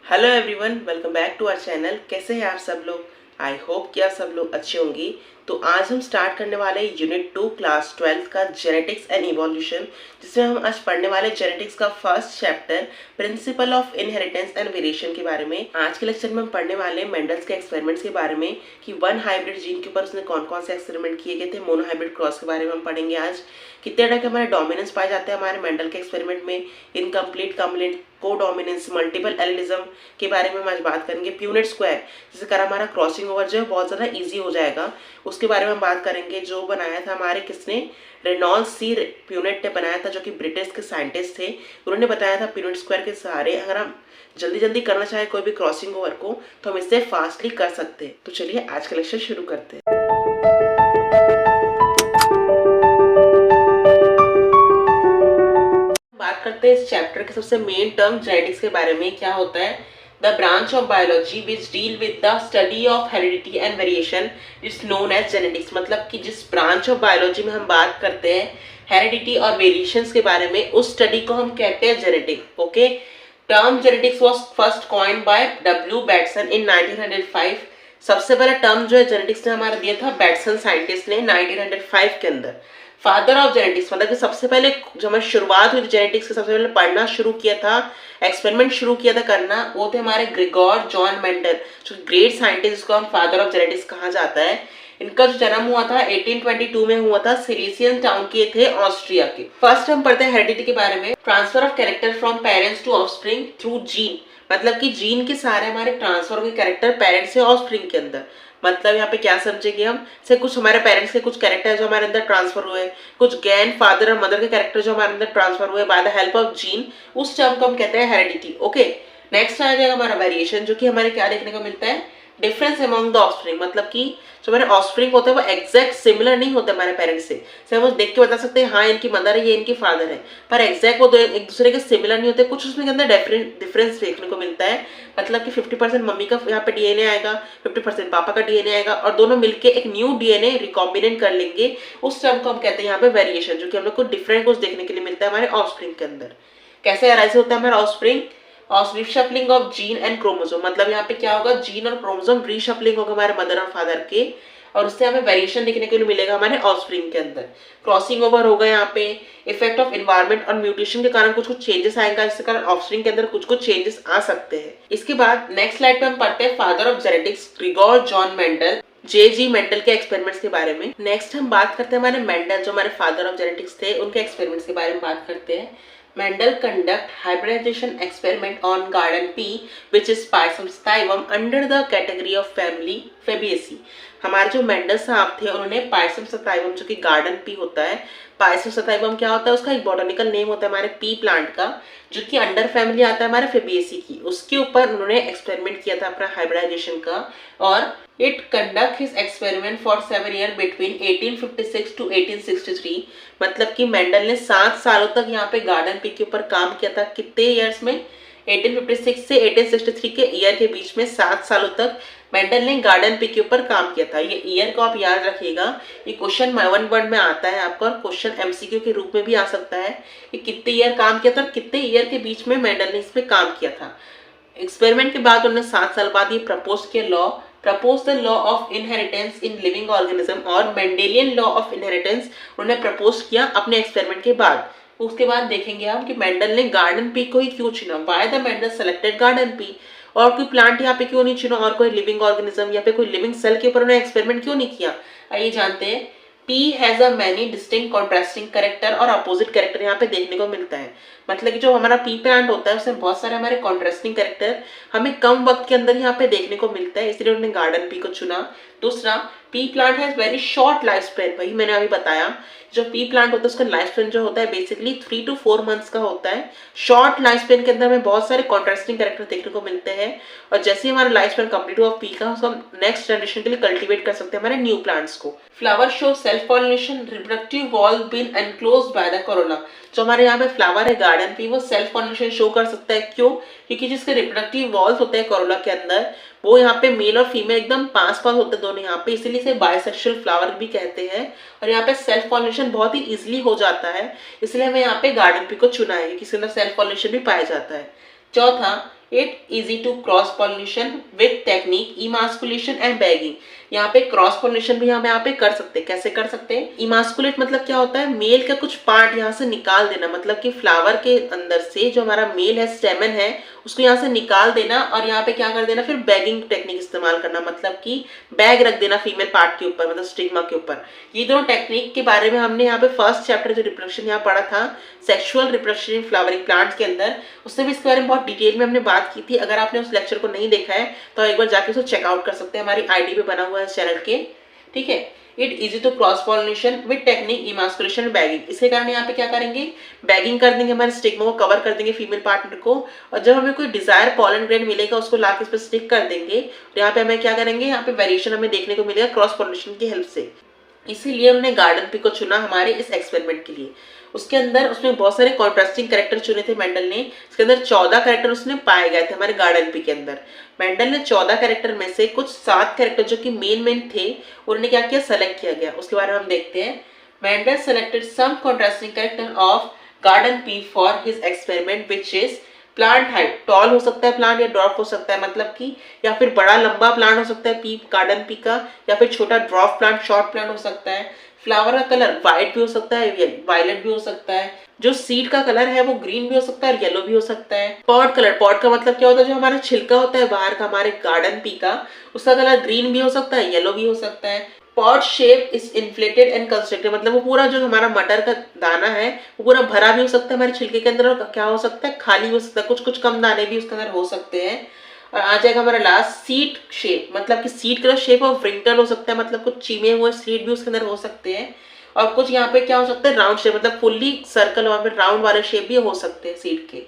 Hello everyone, welcome back to our channel. कैसे हैं आप सब लोग? आई होप कि आप सब लोग अच्छे होंगे। तो आज हम स्टार्ट करने वाले हैं यूनिट 2 क्लास 12 का जेनेटिक्स एंड इवोल्यूशन, जिसमें हम आज पढ़ने वाले जेनेटिक्स का first chapter principle of inheritance and variation के बारे में। आज के लेक्चर में हम पढ़ने वाले हैं मेंडल्स के एक्सपेरिमेंट्स के बारे में कि वन हाइब्रिड जीन के ऊपर उसने कौन कौन से एक्सपेरिमेंट किए गए थे। मोनोहाइब्रिड क्रॉस के बारे में हम पढ़ेंगे आज। कितने तरह के हमारे डोमिनेंस पाए जाते हैं हमारे मेंडल के एक्सपेरिमेंट में, इनकम्प्लीट, कंप्लीट, कोडोमिनेंस, मल्टीपल एलिडिज्म के बारे में हम आज बात करेंगे। प्यूनेट स्क्वायर जिससे कर हमारा क्रॉसिंग ओवर जो है बहुत ज़्यादा इजी हो जाएगा, उसके बारे में हम बात करेंगे। जो बनाया था हमारे किसने, रेनॉल्ड्स सी प्यूनेट ने बनाया था, जो कि ब्रिटिश के साइंटिस्ट थे। उन्होंने बताया था प्यूनेट स्क्वायर के सहारे अगर हम जल्दी जल्दी करना चाहे कोई भी क्रॉसिंग ओवर को तो हम इससे फास्टली कर सकते हैं। तो चलिए आज का लेक्चर शुरू करते हैं। बात करते हैं इस चैप्टर के सबसे मेन टर्म जेनेटिक्स के बारे में। क्या होता है? The branch of biology which deal with the study of heredity and variation is known as genetics. मतलब कि जिस ब्रांच ऑफ बायोलॉजी में हम बात करते हैं हेरिडिटी और वेरिएशंस के बारे में, उस स्टडी को हम कहते हैं genetics. Okay, term genetics was first coined by W Bateson in 1905। सबसे पहला टर्म जो है जेनेटिक्स ने हमारा दिया था बैटसन साइंटिस्ट ने 1905 के अंदर। फादर ऑफ जेनेटिक्स मतलब कि सबसे पहले जो हमारी शुरुआत हुई जेनेटिक्स के, सबसे पहले पढ़ना शुरू किया था, एक्सपेरिमेंट शुरू किया था करना, वो थे हमारे ग्रेगोर जॉन मेंडल, जो ग्रेट साइंटिस्ट, जिसको हम फादर ऑफ जेनेटिक्स कहा जाता है। इनका जो जन्म हुआ था 1822 में हुआ था, सिलीसियन टाउन के थे, ऑस्ट्रिया के। फर्स्ट हम पढ़ते हैं हेरिडिटी के बारे में। Transfer of character from parents to offspring through gene, मतलब कि जीन के सारे हमारे ट्रांसफर के कैरेक्टर पेरेंट्स से ऑफस्प्रिंग के अंदर। मतलब यहाँ पे क्या समझेंगे हम, से कुछ हमारे पेरेंट्स के कुछ कैरेक्टर जो हमारे अंदर ट्रांसफर हुए, कुछ ग्रैंड फादर और मदर के कैरेक्टर जो हमारे अंदर ट्रांसफर हुए by the help of gene, उस टर्म को हम कहते हैं हेरिडिटी। ओके, नेक्स्ट आ जाएगा हमारा वेरिएशन, जो कि हमारे क्या देखने को मिलता है, डिफरेंस अमंग द ऑफस्प्रिंग। मतलब कि जो हमारे ऑफस्प्रिंग होते हैं वो एग्जैक्ट सिमिलर नहीं होते हमारे पेरेंट्स से हम वो देख के बता सकते हैं हाँ इनकी मदर है, ये इनकी फादर है, पर एग्जैक्ट वो एक दूसरे के सिमिलर नहीं होते। कुछ उसमें के अंदर डिफरेंस देखने को मिलता है। मतलब कि 50% मम्मी का यहाँ पे डीएनए आएगा, 50% पापा का डीएनए आएगा, और दोनों मिलके एक न्यू डीएनए रिकॉम्बिनेट कर लेंगे। उस टर्म को हम कहते हैं यहाँ पे वेरिएशन, जो कि हम लोग को डिफरेंट कुछ देखने के लिए मिलता है हमारे ऑफस्प्रिंग के अंदर। कैसे अराइज होता है हमारा offspring? Reshuffling of gene and chromosome. मतलब यहाँ पे क्या होगा, जीन और क्रोमोसोम रीशफलिंग होगा हमारे मदर और फादर के, और उससे हमें वेरिएशन देखने के लिए मिलेगा हमारे ऑफस्प्रिंग के अंदर। क्रॉसिंग ओवर होगा यहाँ पे, इफेक्ट ऑफ एनवायरनमेंट और म्यूटेशन के कारण कुछ कुछ चेंजेस आएगा, जिसके कारण ऑफस्प्रिंग के अंदर कुछ कुछ चेंजेस आ सकते हैं। इसके बाद नेक्स्ट स्लाइड पे हम पढ़ते हैं father of genetics Gregor John Mendel, JG. Mendel के एक्सपेरिमेंट्स के बारे में। नेक्स्ट हम बात करते हैं हमारे मेंडल, जो हमारे फादर ऑफ जेनेटिक्स थे, उनके एक्सपेरिमेंट्स के बारे में बात करते हैं। Mendel conduct hybridization experiment on garden pea, which is Pisum sativum, under the category of family Fabaceae। हमारे जो मेंडल साहब थे उन्होंने पाइसम सताइवम, जो कि गार्डन पी होता है, पाइसम सताइवम क्या होता है, उसका एक बॉटनिकल नेम होता है हमारे पी प्लांट का, जो कि अंडर फैमिली आता है हमारे फेबिएसी की, उसके ऊपर उन्होंने एक्सपेरिमेंट किया था अपना हाइब्रिडाइजेशन का। और it conduct his experiment for 7 year between 1856 to 1863। मतलब कि मेंडल ने 7 सालों तक यहाँ पे गार्डन पी के ऊपर काम किया था। कितने ईयर्स में? 1856 से 1863 के ईयर के बीच में 7 सालों तक मेंडल ने गार्डन पी के ऊपर काम किया था। ये ईयर को आप याद रखिएगा, ये क्वेश्चन 1 वर्ड में आता है आपका, और क्वेश्चन एमसीक्यू के रूप में भी आ सकता है कि कितने ईयर काम किया था और कितने ईयर के बीच में मेंडल ने इस पे काम किया था। एक्सपेरिमेंट के बाद उन्होंने 7 साल बाद ये प्रपोज किया law, propose the law of inheritance in living organism, और मेंडेलियन लॉ ऑफ इनहेरिटेंस उन्होंने प्रपोज किया अपने एक्सपेरिमेंट के बाद। उसके बाद देखेंगे हम कि मेंडल ने गार्डन पी को ही क्यों चुना, why the Mendel selected garden pea, और कोई प्लांट यहाँ पे क्यों नहीं चुना, और कोई लिविंग ऑर्गेनिज्म या फिर कोई लिविंग सेल के ऊपर उन्होंने एक्सपेरिमेंट क्यों नहीं किया। आइए जानते हैं। P has a many distinct contrasting character और अपोजिट कैरेक्टर यहाँ पे देखने को मिलता है। मतलब कि जो हमारा पी प्लांट होता है उसमें बहुत सारे हमारे कॉन्ट्रास्टिंग कैरेक्टर हमें कम वक्त के अंदर यहाँ पे देखने को मिलता है, इसलिए उन्होंने गार्डन पी को चुना। दूसरा, P plant has very short life span. वही मैंने अभी बताया, जो पी प्लांट होता है उसका लाइफ स्पेन जो होता है बेसिकली 3 to 4 मंथ्स का होता है। शॉर्ट लाइफ स्पेन के अंदर हमें बहुत सारे कॉन्ट्रास्टिंग कैरेक्टर देखने को मिलते हैं, और जैसे ही हमारा लाइफ स्पेन कंप्लीट हुआ पी का, उसको हम नेक्स्ट जनरेशन के लिए कल्टीवेट कर सकते हैं हमारे न्यू प्लांट्स को। Flower show self pollination, reproductive wall been enclosed by the corona. जो हमारे यहाँ पे फ्लावर है गार्डन पी, वो सेल्फ पॉलिनेशन शो कर सकता है। क्यों? क्योंकि जिसके रिप्रोडक्टिव वॉल्स होते हैं कोरोला के अंदर, वो यहाँ पे मेल और फीमेल एकदम पास पास होते हैं दोनों यहाँ पे, इसीलिए इसे बाइसेक्सुअल फ्लावर भी कहते हैं। और यहाँ पे सेल्फ पॉलिनेशन बहुत ही इजीली हो जाता है, इसलिए हमें यहाँ पे गार्डन पी को चुना है, क्योंकि इसके अंदर सेल्फ पॉलिनेशन भी पाया जाता है। चौथा, it easy to cross pollination with technique emasculation and bagging. यहाँ पे क्रॉस पॉलिनेशन भी हम यहाँ पे कर सकते हैं। कैसे कर सकते हैं? इमास्कुलेट मतलब क्या होता है? मेल का कुछ पार्ट यहाँ से निकाल देना, मतलब कि फ्लावर के अंदर से जो हमारा मेल है, स्टेमन है, उसको यहाँ से निकाल देना और यहाँ पे क्या कर देना, फिर बैगिंग टेक्निक इस्तेमाल करना, मतलब कि बैग रख देना फीमेल पार्ट के ऊपर, मतलब स्टिग्मा के ऊपर। ये दोनों टेक्निक के बारे में हमने यहाँ पे फर्स्ट चैप्टर जो रिप्रोडक्शन यहाँ पढ़ा था, sexual reproduction in flowering plants के अंदर, उसमें भी इसके बारे में बहुत डिटेल में हमने बात की थी। अगर आपने उस लेक्चर को नहीं देखा है तो एक बार जाके उसको चेकआउट कर सकते हैं, हमारी आईडी पे बना हुआ है चैनल के, ठीक है। It easy to cross pollination with technique emasculation bagging. इसके कारण यहाँ पे क्या करेंगे, बैगिंग कर देंगे, हमारे स्टिग्मा को कवर कर देंगे फीमेल पार्टनर को, और जब हमें कोई डिजायर पॉलन ग्रेन मिलेगा उसको लाके इस पर स्टिक कर देंगे। और यहाँ पे हमें क्या करेंगे, यहाँ पे वेरिएशन हमें देखने को मिलेगा क्रॉस पॉलिनेशन की हेल्प से। इसीलिए हमने गार्डन पी को चुना हमारे इस एक्सपेरिमेंट के लिए। उसके अंदर उसमें बहुत सारे कॉन्ट्रास्टिंग कैरेक्टर चुने थे मेंडल ने। इसके अंदर 14 कैरेक्टर उसने पाए गए थे हमारे गार्डन पी के अंदर। मेंडल ने 14 कैरेक्टर में से कुछ 7 कैरेक्टर जो कि मेन थे उन्होंने क्या किया, सेलेक्ट किया गया। उसके बारे में हम देखते हैं। Mendel selected some contrasting character of garden pea for his experiment which is plant height, tall हो सकता है प्लांट या ड्रॉप हो सकता है, मतलब कि या फिर बड़ा लंबा प्लांट हो सकता है पी, गार्डन पी का, या फिर छोटा ड्रॉप प्लांट, शॉर्ट प्लांट हो सकता है। फ्लावर का कलर व्हाइट भी हो सकता है, वायलेट भी हो सकता है। जो सीड का कलर है वो ग्रीन भी हो सकता है और येलो भी हो सकता है। पॉट कलर, पॉट का मतलब क्या होता है, जो हमारा छिलका होता है बाहर का हमारे गार्डन पी का, उसका कलर ग्रीन भी हो सकता है, येलो भी हो सकता है। Pot shape is inflated and constructed, मतलब वो पूरा जो हमारा मटर का दाना है वो पूरा भरा भी हो सकता है हमारे छिलके के अंदर, और क्या हो सकता है, खाली भी हो सकता है, कुछ कुछ कम दाने भी उसके अंदर हो सकते हैं। और आ जाएगा हमारा लास्ट सीड शेप, मतलब कि सीड का शेप ऑफ रिंकल हो सकता है, मतलब कुछ चीमे हुए सीड भी उसके अंदर हो सकते हैं। और कुछ यहाँ पे क्या हो सकता है, राउंड शेप, मतलब फुल्ली सर्कल और राउंड वाले शेप भी हो सकते हैं सीड के।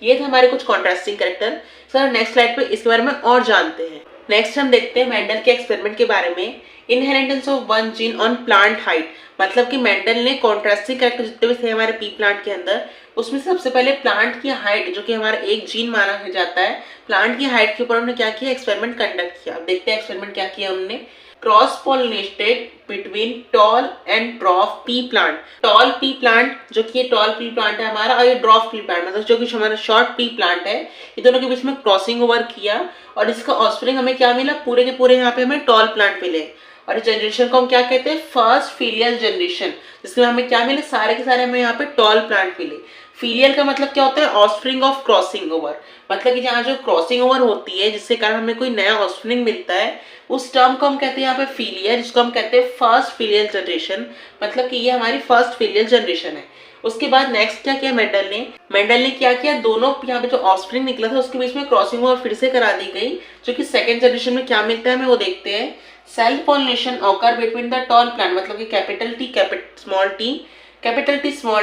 ये थे हमारे कुछ contrasting character. Sir next slide पे इसके बारे में और जानते हैं। नेक्स्ट हम देखते हैं मेंडल के एक्सपेरिमेंट के बारे में। Inheritance of one gene on plant height, मतलब कि मेंडल ने कॉन्ट्रास्टिंग कैरेक्टर जितने भी थे हमारे पी प्लांट के अंदर, उसमें सबसे पहले प्लांट की हाइट, जो कि हमारा एक जीन माना जाता है, प्लांट की हाइट के ऊपर उन्होंने क्या किया, एक्सपेरिमेंट कंडक्ट किया। देखते हैं एक्सपेरिमेंट क्या किया उन्होंने। Cross pollinated between tall and drop P plant. Toll P plant, जो कि ये टॉल पी प्लांट है हमारा, और ये ड्रॉप पी प्लांट, मतलब जो कि हमारा शॉर्ट पी प्लांट है, ये दोनों के बीच में क्रॉसिंग ओवर किया और इसका ऑस्प्रिंग हमें क्या मिला, पूरे के पूरे यहाँ पे हमें टॉल प्लांट मिले। और इस जनरेशन को हम क्या कहते हैं, फर्स्ट फिलियल जनरेशन, जिसमें हमें क्या मिले, सारे के सारे हमें यहाँ पे टॉल प्लांट मिले। फिलियल का मतलब क्या होता है, ऑस्प्रिंग ऑफ क्रॉसिंग ओवर, मतलब कि जहाँ जो क्रॉसिंग ओवर होती है जिससे कारण हमें कोई नया ऑस्प्रिंग मिलता है, उस टर्म को हम कहते हैं यहाँ पे फिलियल, जिसको हम कहते हैं फर्स्ट फिलियल जनरेशन, मतलब कि ये हमारी फर्स्ट फिलियल जनरेशन है। उसके बाद नेक्स्ट क्या किया मेंडल ने क्या किया, दोनों यहाँ पे जो ऑस्प्रिंग निकला था उसके बीच में क्रॉसिंग ओवर फिर से करा दी गई, जो कि सेकंड जनरेशन में क्या मिलता है हमें वो देखते हैं। Self pollination occur between the tall plant, मतलब कि capital T small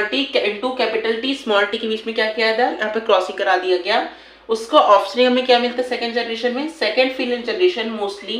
T into capital T small T के बीच में क्या किया था, यहाँ पे क्रॉसिंग करा दिया गया। उसको ऑफस्प्रिंग हमें क्या मिलता है सेकंड जनरेशन में, second filial generation mostly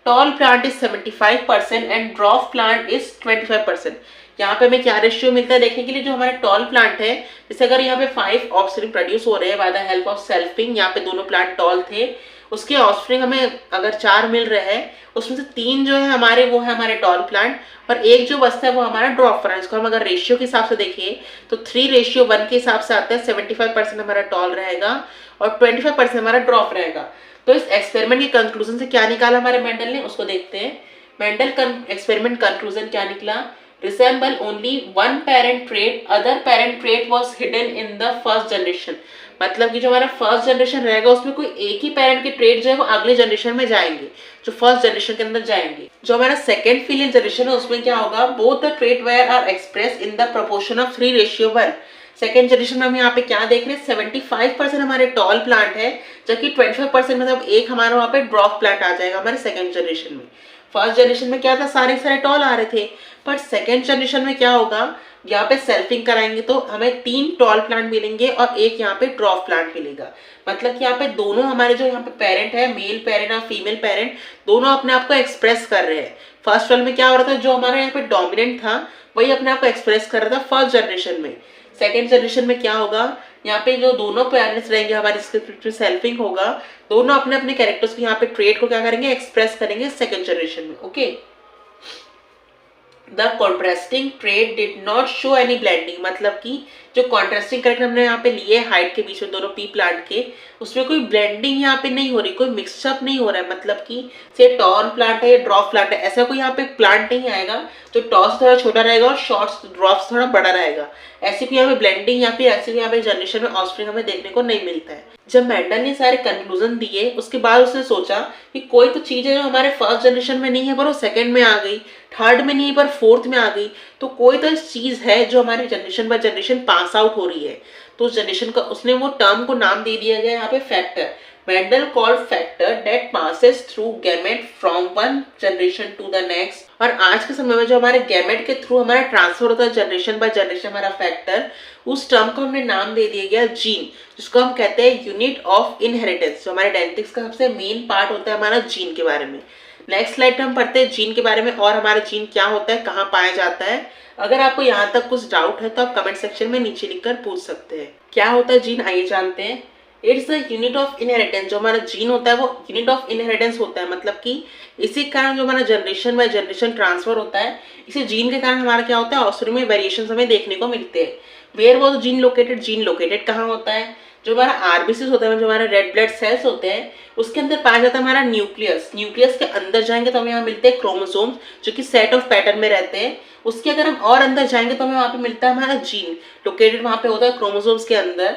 tall plant is 75% and drop plant is 25%। यहाँ पे हमें क्या रेशियो मिलता है देखने के लिए, जो हमारा टॉल प्लांट है, जैसे अगर यहाँ पे 5 ऑफस्प्रिंग प्रोड्यूस हो रहे हैं by the help of selfing, यहाँ पे दोनों प्लांट टॉल थे, उसके ऑफस्प्रिंग हमें अगर 4 मिल रहे हैं, उसमें से 3 जो है हमारे वो है हमारे टॉल प्लांट, और एक जो बचता है वो हमारा ड्रॉप प्लांट। इसको हम अगर रेशियो के हिसाब से देखें तो 3:1 के हिसाब से आता है, 75% हमारा टॉल रहेगा और 25% हमारा ड्रॉप रहेगा। तो इस एक्सपेरिमेंट के कंक्लूजन से क्या निकाला हमारे मेंडल ने, उसको देखते हैं। मेंडल एक्सपेरिमेंट कंक्लूजन क्या निकला, resemble only one parent trait, other parent trait was hidden in the first generation, मतलब कि जो हमारा फर्स्ट जनरेशन रहेगा उसमें कोई एक ही पेरेंट के ट्रेट जो है वो अगले जनरेशन में जाएंगे, जो फर्स्ट जनरेशन के अंदर जाएंगे। जो हमारा सेकंड फिलियल जनरेशन है उसमें क्या होगा, both the trait were are express in the proportion of 3:1। Second generation में हम यहाँ पे क्या देख रहे हैं, 75% हमारे टॉल प्लांट है, जबकि 25% मतलब एक हमारा वहाँ पे ड्रॉप प्लांट आ जाएगा हमारे सेकेंड जनरेशन में। फर्स्ट जनरेशन में क्या था, सारे सारे टॉल आ रहे थे, पर सेकेंड जनरेशन में क्या होगा, यहाँ पे सेल्फिंग कराएंगे तो हमें 3 टॉल प्लांट मिलेंगे और एक यहाँ पे ड्रॉप प्लांट मिलेगा। मतलब कि यहाँ पे दोनों हमारे जो यहाँ पे पेरेंट है, मेल पेरेंट और फीमेल पेरेंट, दोनों अपने आप को एक्सप्रेस कर रहे हैं। फर्स्ट वाले में क्या हो रहा था, जो हमारे यहाँ पे डोमिनेंट था वही अपने आप को एक्सप्रेस कर रहा था फर्स्ट जनरेशन में। सेकेंड जनरेशन में क्या होगा, यहाँ पे जो दोनों पेरेंट्स रहेंगे हमारे, इसके सेल्फिंग होगा, दोनों अपने अपने कैरेक्टर्स को यहाँ पे ट्रेट को क्या करेंगे, एक्सप्रेस करेंगे सेकेंड जनरेशन में। Okay, the contrasting trait did not show any blending, मतलब कि जो कॉन्ट्रास्टिंग करेक्टर हमने यहाँ पे लिए हाइट के बीच में दोनों पी प्लांट के, उसमें कोई ब्लेंडिंग यहाँ पे नहीं हो रही, कोई मिक्सअप नहीं हो रहा है। मतलब कि से टॉन प्लांट है या ड्रॉप प्लांट है, ऐसा कोई यहाँ पे प्लांट नहीं आएगा जो टॉस थोड़ा छोटा रहेगा और शॉर्ट्स ड्रॉप्स थोड़ा बड़ा रहेगा। ऐसी भी यहाँ पे ब्लेंडिंग या फिर ऐसे भी यहाँ पे जनरेशन में ऑफस्प्रिंग हमें देखने को नहीं मिलता है। जब मेंडल ने सारे कंक्लूजन दिए उसके बाद उसने सोचा कि कोई तो चीज है जो हमारे फर्स्ट जनरेशन में नहीं है पर वो सेकंड में आ गई, थर्ड में नहीं पर फोर्थ में आ गई, तो कोई तो चीज है जो हमारी generation by generation pass out हो रही है। तो उस जनरेशन का उसने वो टर्म को नाम दे दिया गया यहाँ पे factor. Mendel called factor that passes through gamete from one generation to the next. और आज के समय में जो हमारे गैमेट के थ्रू हमारा ट्रांसफर होता है जनरेशन बाय जनरेशन हमारा फैक्टर, उस टर्म को हमने नाम दे दिया गया जीन, जिसको हम कहते हैं यूनिट ऑफ इनहेरिटेंस। जो हमारे जेनेटिक्स का सबसे मेन पार्ट होता है हमारा जीन के बारे में। नेक्स्ट स्लाइड पे हम पढ़ते हैं जीन के बारे में और हमारा जीन क्या होता है, कहाँ पाया जाता है। अगर आपको यहाँ तक कुछ डाउट है तो आप कमेंट सेक्शन में नीचे लिखकर पूछ सकते हैं। क्या होता है जीन, आइए जानते हैं। It's the unit of inheritance. जो हमारा जीन होता है वो यूनिट ऑफ इनहेरिटेंस होता है, मतलब कि इसी कारण जो हमारा जनरेशन बाय जनरेशन ट्रांसफर होता है, इसी जीन के कारण हमारा क्या होता है ऑफस्प्रिंग में वेरिएशंस हमें देखने को मिलते हैं। Where was gene located, gene located कहाँ होता है, जो हमारा आरबीसी होता है, जो हमारा रेड ब्लड सेल्स होते हैं उसके अंदर पाया जाता है हमारा न्यूक्लियस। न्यूक्लियस के अंदर जाएंगे तो हमें यहाँ मिलते हैं क्रोमोसोम्स जो कि सेट ऑफ पैटर्न में रहते हैं। उसके अगर हम और अंदर जाएंगे तो हमें वहाँ पे मिलता है हमारा जीन लोकेटेड वहाँ पे होता है क्रोमोसोम्स के अंदर।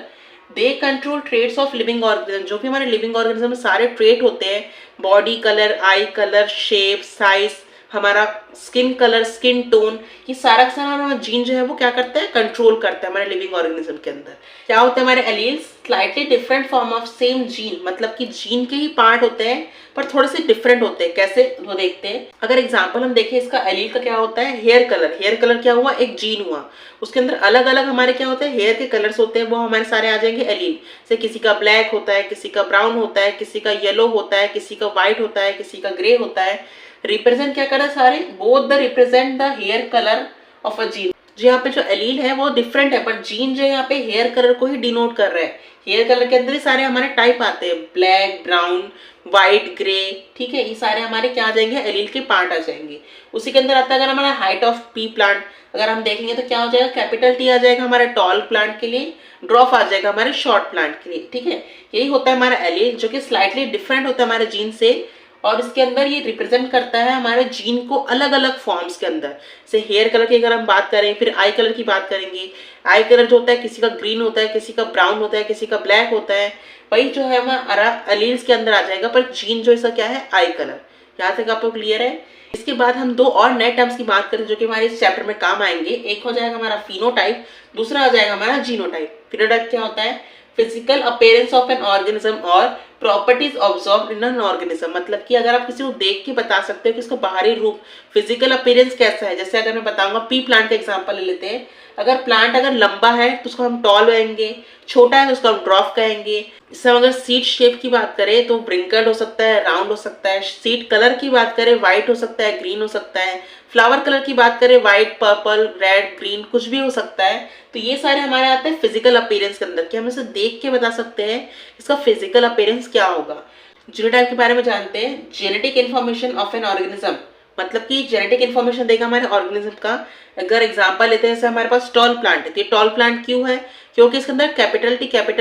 They control traits of living organism. जो भी हमारे लिविंग ऑर्गेनिज्म में सारे ट्रेट होते हैं, बॉडी कलर, आई कलर, शेप, साइज, हमारा स्किन कलर, स्किन टोन, ये सारा का सारा हमारा जीन जो है वो क्या करता है, कंट्रोल करता है हमारे लिविंग ऑर्गेनिज्म के अंदर। क्या होता है हमारे alleles, slightly different form of same gene, मतलब कि जीन के ही पार्ट होते हैं पर थोड़े से डिफरेंट होते हैं। कैसे वो देखते हैं, अगर एग्जांपल हम देखें इसका एलील का क्या होता है, हेयर कलर। हेयर कलर क्या हुआ, एक जीन हुआ, उसके अंदर अलग अलग हमारे क्या होते हैं हेयर के कलर्स होते हैं, वो हमारे सारे आ जाएंगे एलील से। किसी का ब्लैक होता है, किसी का ब्राउन होता है, किसी का येलो होता है, किसी का व्हाइट होता है, किसी का ग्रे होता है। रिप्रेजेंट क्या कर रहा है सारे, both the represent the hair colour of a gene. जो यहाँ पे जो एलील है वो डिफरेंट है पर जीन जो है यहाँ पे हेयर कलर को ही डिनोट कर रहा है। हेयर कलर के अंदर ही सारे हमारे टाइप आते हैं, ब्लैक, ब्राउन, व्हाइट, ग्रे, ठीक है, ये सारे हमारे क्या आ जाएंगे, एलील के पार्ट आ जाएंगे। उसी के अंदर आता है अगर हमारा हाइट ऑफ पी प्लांट, अगर हम देखेंगे तो क्या हो जाएगा, कैपिटल टी आ जाएगा हमारे टॉल प्लांट के लिए, ड्रॉप आ जाएगा हमारे शॉर्ट प्लांट के लिए, ठीक है। यही होता है हमारा एलील जो कि स्लाइटली डिफरेंट होता है हमारे जीन से, और इसके अंदर ये रिप्रेजेंट करता है हमारे जीन को अलग अलग फॉर्म्स के अंदर। जैसे हेयर कलर की अगर हम बात करें, फिर आई कलर की बात करेंगे। आई कलर जो होता है किसी का ग्रीन होता है, किसी का ब्राउन होता है, किसी का ब्लैक होता है, वही जो है हमारा एलील्स के अंदर आ जाएगा, पर जीन जो इसका क्या है, आई कलर। यहाँ तक आपको क्लियर है। इसके बाद हम दो और नए टर्म्स की बात करें जो कि हमारे इस चैप्टर में काम आएंगे। एक हो जाएगा हमारा फिनोटाइप, दूसरा आ जाएगा हमारा जीनोटाइप। फिनोटाइप क्या होता है, physical appearance of an organism और properties observed in an organism, मतलब कि अगर आप किसी को देख के बता सकते हो कि इसका बाहरी रूप, फिजिकल अपीयरेंस कैसा है। जैसे अगर मैं बताऊंगा पी प्लांट का एग्जांपल ले लेते हैं। अगर प्लांट अगर लंबा है तो उसको हम टॉल कहेंगे, छोटा है तो उसको हम ड्वार्फ कहेंगे। इससे अगर सीड शेप की बात करें तो ब्रिंकल्ड हो सकता है, राउंड हो सकता है। सीड कलर की बात करें व्हाइट हो सकता है, ग्रीन हो सकता है। फ्लावर कलर की बात करें व्हाइट, पर्पल, रेड, ग्रीन, कुछ भी हो सकता है। तो ये सारे हमारे आते हैं फिजिकल अपीयरेंस के अंदर, कि हम इसे देख के बता सकते हैं इसका फिजिकल अपीयरेंस क्या होगा। जीनोटाइप के बारे में जानते हैं, genetic information of an organism, मतलब कि जेनेटिक इन्फॉर्मेशन देगा हमारे ऑर्गेनिज्म का। अगर एग्जांपल लेते हैं जैसे हमारे पास टॉल प्लांट है, तो ये टॉल प्लांट क्यों है, क्योंकि इसके अंदर कैपिटल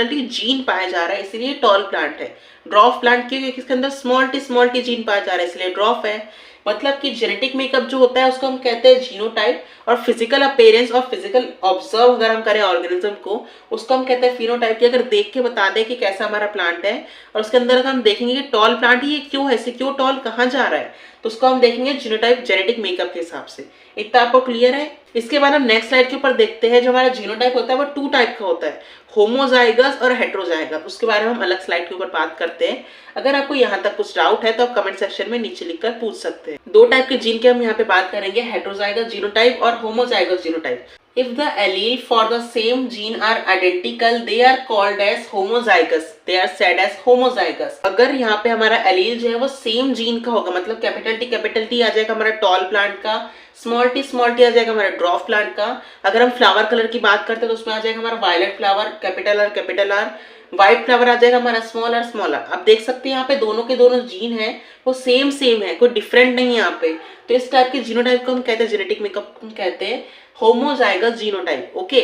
टी जीन पाया जा रहा है, इसलिए टॉल प्लांट है। ड्वार्फ प्लांट क्यों, क्योंकि इसके अंदर स्मॉल टी जीन पाया जा रहा है, इसलिए ड्वार्फ है। मतलब कि जेनेटिक मेकअप जो होता है उसको हम कहते हैं जीनोटाइप, और फिजिकल अपीयरेंस और फिजिकल ऑब्जर्व अगर हम करें ऑर्गेनिज्म को, उसको हम कहते हैं फिनोटाइप। की अगर देख के बता दे कि कैसा हमारा प्लांट है, और उसके अंदर अगर हम देखेंगे कि टॉल प्लांट ही क्यों है, इसे क्यों टॉल कहाँ जा रहा है, तो उसको हम देखेंगे जीनोटाइप जेनेटिक मेकअप के हिसाब से। इतना आपको क्लियर है। इसके बाद हम नेक्स्ट स्लाइड के ऊपर देखते हैं। जो हमारा जीनोटाइप होता है वो टू टाइप का होता है, होमोजाइगस और हेटेरोजाइगस। उसके बारे में हम अलग स्लाइड के ऊपर बात करते हैं। अगर आपको यहाँ तक कुछ डाउट है तो आप कमेंट सेक्शन में नीचे लिखकर पूछ सकते हैं। दो टाइप के जीन के हम यहाँ पे बात करेंगे, हेटेरोजाइगस जीनोटाइप और homozygous genotype. If the allele for the same gene are identical, they are called as homozygous. They are said as homozygous. अगर यहाँ पे हमारा एलील जो है वो सेम जीन का होगा, मतलब कैपिटल टी आ जाएगा हमारा टॉल प्लांट का, स्मॉल टी आ जाएगा हमारा ड्वार्फ प्लांट का। अगर हम फ्लावर कलर की बात करते हैं तो उसमें आ जाएगा हमारा violet flower, capital R. White flower आ जाएगा हमारा स्मॉल आर। आप देख सकते हैं यहाँ पे दोनों के दोनों जीन है वो सेम है, कोई डिफरेंट नहीं है यहाँ पे। तो इस टाइप के जीनोटाइप को हम कहते हैं, जेनेटिक मेकअप को हम कहते हैं होमोजाइगस जीनोटाइप। ओके,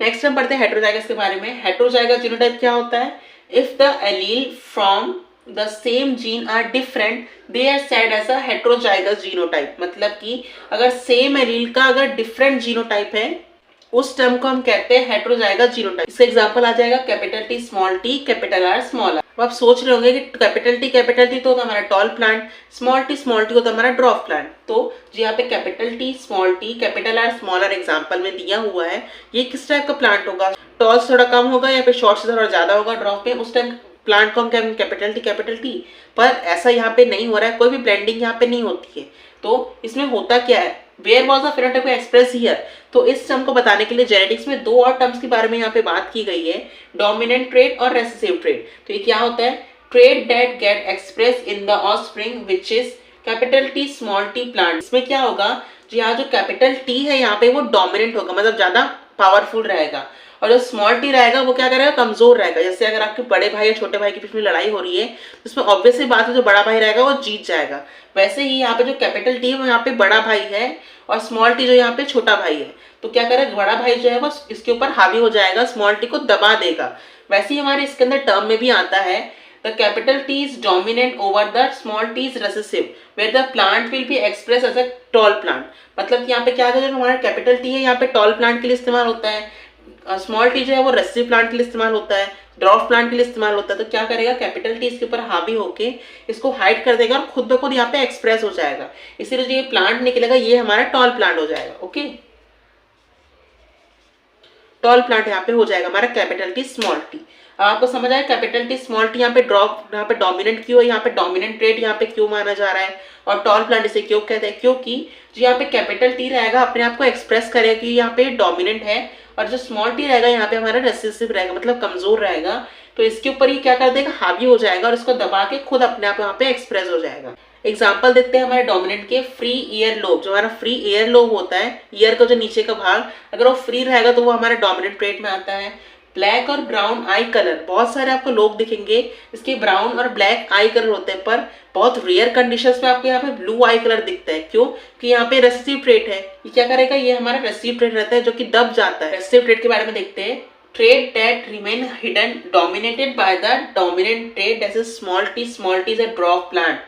नेक्स्ट हम पढ़ते हैं हेटेरोजाइगस के बारे में। हेटेरोजाइगस जीनोटाइप क्या होता है? If the allele from the same gene are different they are said as a heterozygous genotype. मतलब कि अगर सेम एलील का अगर डिफरेंट जीनोटाइप है उस टर्म को हम कहते हैं हेटेरोजाइगस जीनोटाइप। इसका एग्जांपल आ जाएगा capital T small T, capital R small R. अब आप सोच रहे होंगे कि कैपिटल टी तो होता है हमारा टॉल प्लांट, स्मॉल टी होता है हमारा ड्रॉप प्लांट। तो जो यहाँ पे capital T small T capital R small R example में दिया हुआ है, ये किस टाइप का प्लांट होगा? टॉल से थोड़ा कम होगा या फिर शॉर्ट से थोड़ा ज्यादा होगा ड्रॉप में, उस टाइम प्लांट को हम क्या कैपिटल टी। पर ऐसा यहाँ पे नहीं हो रहा है, कोई भी ब्लेंडिंग यहाँ पे नहीं होती है। तो इसमें होता क्या है? Where was the phenotype express here. तो इस टर्म को बताने के लिए जेनेटिक्स में दो और टर्म्स के बारे में यहाँ पे बात की गई है, डोमिनेंट ट्रेट और रेसेसिव ट्रेट। तो ये क्या होता है? Trait that get express in the offspring which is capital T small T plant. इसमें क्या होगा? जो यहाँ जो कैपिटल टी है यहाँ पे वो डोमिनेंट होगा, मतलब ज्यादा पावरफुल रहेगा, और जो स्मॉल टी रहेगा वो क्या करेगा? कमजोर रहेगा। जैसे अगर आपके बड़े भाई या छोटे भाई के बीच में लड़ाई हो रही है तो इसमें ऑब्वियस सी बात है जो बड़ा भाई रहेगा वो जीत जाएगा। वैसे ही यहाँ पे जो कैपिटल टी है वो यहाँ पे बड़ा भाई है और स्मॉल टी जो यहाँ पे छोटा भाई है। तो क्या करेगा? बड़ा भाई जो है वो इसके ऊपर हावी हो जाएगा, स्मॉल टी को दबा देगा। वैसे ही हमारे इसके अंदर टर्म में भी आता है the capital T is dominant over the small T is recessive where the plant will be express as a tall plant. मतलब कि यहाँ पे क्या है? जो हमारा कैपिटल टी है यहाँ पे टॉल प्लांट के लिए इस्तेमाल होता है, स्मॉल टी जो है वो रेसिव प्लांट के लिए इस्तेमाल होता है, ड्रॉप प्लांट के लिए इस्तेमाल होता है। तो क्या करेगा? कैपिटल टी इसके ऊपर हावी होके इसको हाइड कर देगा और खुद ब खुद यहाँ पे एक्सप्रेस हो जाएगा। इसीलिए जो ये प्लांट निकलेगा ये हमारा टॉल प्लांट हो जाएगा। ओके, टॉल प्लांट यहाँ पे हो जाएगा हमारा कैपिटल टी स्मॉल टी। आपको समझ आया कैपिटल टी स्मॉल टी यहाँ पे ड्रॉप, यहाँ पे डोमिनेंट क्यों है, यहाँ पे डोमिनेंट ट्रेट यहाँ पे क्यों माना जा रहा है, और टॉल प्लांट इसे क्यों कहते हैं? क्योंकि जो यहाँ पे कैपिटल टी रहेगा अपने आप को एक्सप्रेस करेगा कि यहाँ पे डोमिनेंट है, और जो स्मॉल टी रहेगा यहाँ पे हमारा रेसेसिव रहेगा, मतलब कमजोर रहेगा। तो इसके ऊपर ये क्या कर देगा? हावी हो जाएगा और इसको दबा के खुद अपने आप यहाँ पे एक्सप्रेस हो जाएगा। एग्जाम्पल देखते हैं हमारे डोमिनेंट के। फ्री ईयर लोब, जो हमारा फ्री ईयर लोब होता है, ईयर का जो नीचे का भाग अगर वो फ्री रहेगा तो वो हमारे डोमिनेंट ट्रेट में आता है। ब्लैक और ब्राउन आई कलर, बहुत सारे आपको लोग दिखेंगे इसके ब्राउन और ब्लैक आई कलर होते हैं, पर बहुत रेयर कंडीशंस में आपको यहाँ पे ब्लू आई कलर दिखता है। क्यों? कि यहाँ पे रेसेसिव ट्रेट है। ये क्या करेगा? ये हमारा रेसेसिव ट्रेट रहता है जो कि दब जाता है। रेसेसिव ट्रेट के बारे में देखते हैं। Trait that remain hidden dominated by the dominant trait जैसे small T is a drop plant.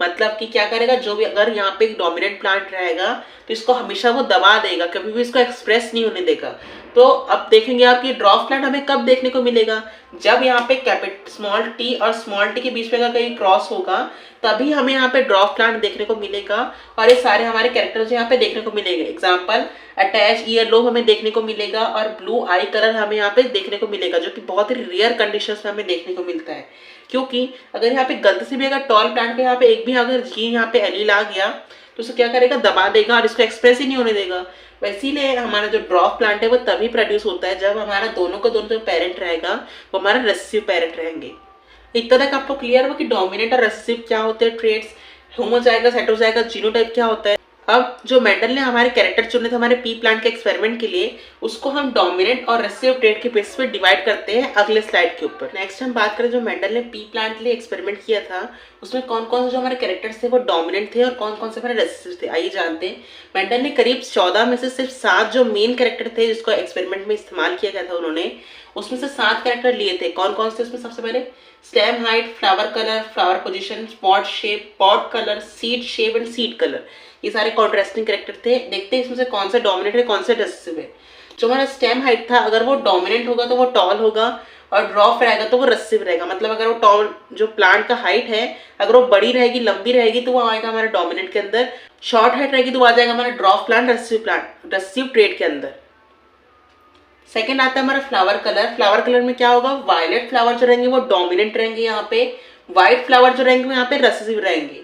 मतलब कि क्या करेगा? जो भी अगर यहाँ पे एक डोमिनेंट प्लांट रहेगा तो इसको हमेशा वो दबा देगा, कभी भी इसको एक्सप्रेस नहीं होने देगा। तो अब देखेंगे आप कि ड्रॉप प्लांट हमें कब देखने को मिलेगा? जब यहाँ पे स्मॉल टी और स्मॉल टी के बीच में अगर कहीं क्रॉस होगा तभी हमें यहाँ पे ड्रॉप प्लांट देखने को मिलेगा, और ये सारे हमारे कैरेक्टर्स यहाँ पे देखने को मिलेंगे। एग्जाम्पल अटैच ईयर लोब हमें देखने को मिलेगा और ब्लू आई कलर हमें यहाँ पे देखने को मिलेगा, जो कि बहुत ही रेयर कंडीशंस में हमें देखने को मिलता है। क्योंकि अगर यहाँ पे गलती से भी अगर टॉल प्लांट पे यहाँ पे एक भी अगर जीन यहाँ पे एलील आ गया तो उसे क्या करेगा? दबा देगा और इसको एक्सप्रेस ही नहीं होने देगा। इसीलिए हमारा जो ड्रॉप प्लांट है वो तभी प्रोड्यूस होता है जब हमारा दोनों का दोनों जो पेरेंट रहेगा वो हमारा रेसेसिव पेरेंट रहेंगे। इतना तक आपको क्लियर हो कि डोमिनेंट और रेसेसिव क्या होते हैं ट्रेट्स, होमोजाइगस हेटेरोजाइगस जीनोटाइप क्या होता है। अब जो मेंडल ने हमारे कैरेक्टर चुने थे हमारे पी प्लांट के एक्सपेरिमेंट के लिए, उसको हम डोमिनेंट और रेसेसिव ट्रेट के बेसिस पे डिवाइड करते हैं अगले स्लाइड के ऊपर। नेक्स्ट हम बात करें जो मेंडल ने पी प्लांट के लिए एक्सपेरिमेंट किया था उसमें कौन कौन से जो हमारे कैरेक्टर्स थे वो डोमिनेंट थे और कौन कौन से हमारे रेसेसिव थे। आइए जानते हैं। मेंडल ने करीब 14 में से सिर्फ 7 जो मेन कैरेक्टर थे जिसको एक्सपेरिमेंट में इस्तेमाल किया गया था उन्होंने, उसमें से 7 कैरेक्टर लिए थे। कौन कौन से? उसमें सबसे पहले stem height, flower colour, flower position, spot shape, pot colour, seed shape and seed colour, ये सारे कॉन्ट्रास्टिंग कैरेक्टर थे। देखते हैं इसमें से कौन सा डोमिनेंट है कौन सा रेसेसिव है। जो हमारा स्टेम हाइट था अगर वो डोमिनेंट होगा तो वो टॉल होगा, और ड्रॉप रहेगा तो वो रेसेसिव रहेगा। मतलब अगर वो टॉल जो प्लांट का हाइट है अगर वो बड़ी रहेगी लंबी रहेगी तो वो आएगा हमारे डोमिनेंट के अंदर, शॉर्ट हाइट रहेगी तो वो आ जाएगा हमारा ड्रॉप प्लांट रेसेसिव ट्रेट के अंदर। सेकेंड आता है हमारा फ्लावर कलर। फ्लावर कलर में क्या होगा? वायलेट फ्लावर जो रहेंगे वो डोमिनेंट रहेंगे यहाँ पे, व्हाइट फ्लावर जो रहेंगे वो यहाँ पे रेसेसिव रहेंगे।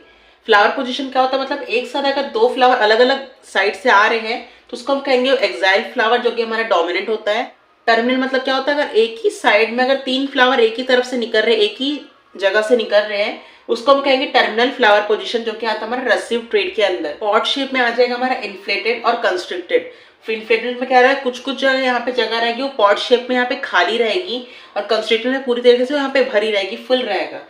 फ्लावर पोजीशन क्या होता है? मतलब एक साथ अगर 2 फ्लावर अलग अलग साइड से आ रहे हैं तो उसको हम कहेंगे एक्साइल फ्लावर, जो कि हमारा डोमिनेंट होता है। टर्मिनल मतलब क्या होता है? अगर एक ही साइड में अगर 3 फ्लावर एक ही तरफ से निकल रहे, एक ही जगह से निकल रहे हैं, उसको हम कहेंगे टर्मिनल फ्लावर पोजीशन, जो कि आता है हमारा रेसेसिव ट्रेट के अंदर। पॉट शेप में आ जाएगा हमारा इन्फ्लेटेड और कंस्ट्रिक्टेड। इन्फ्लेटेड में क्या रहा है? कुछ कुछ जगह यहाँ पे जगह रहेगी वो पॉट शेप में यहाँ पे खाली रहेगी, और कंस्ट्रिक्टेड में पूरी तरीके से यहाँ पे भरी रहेगी, फुल रहेगा।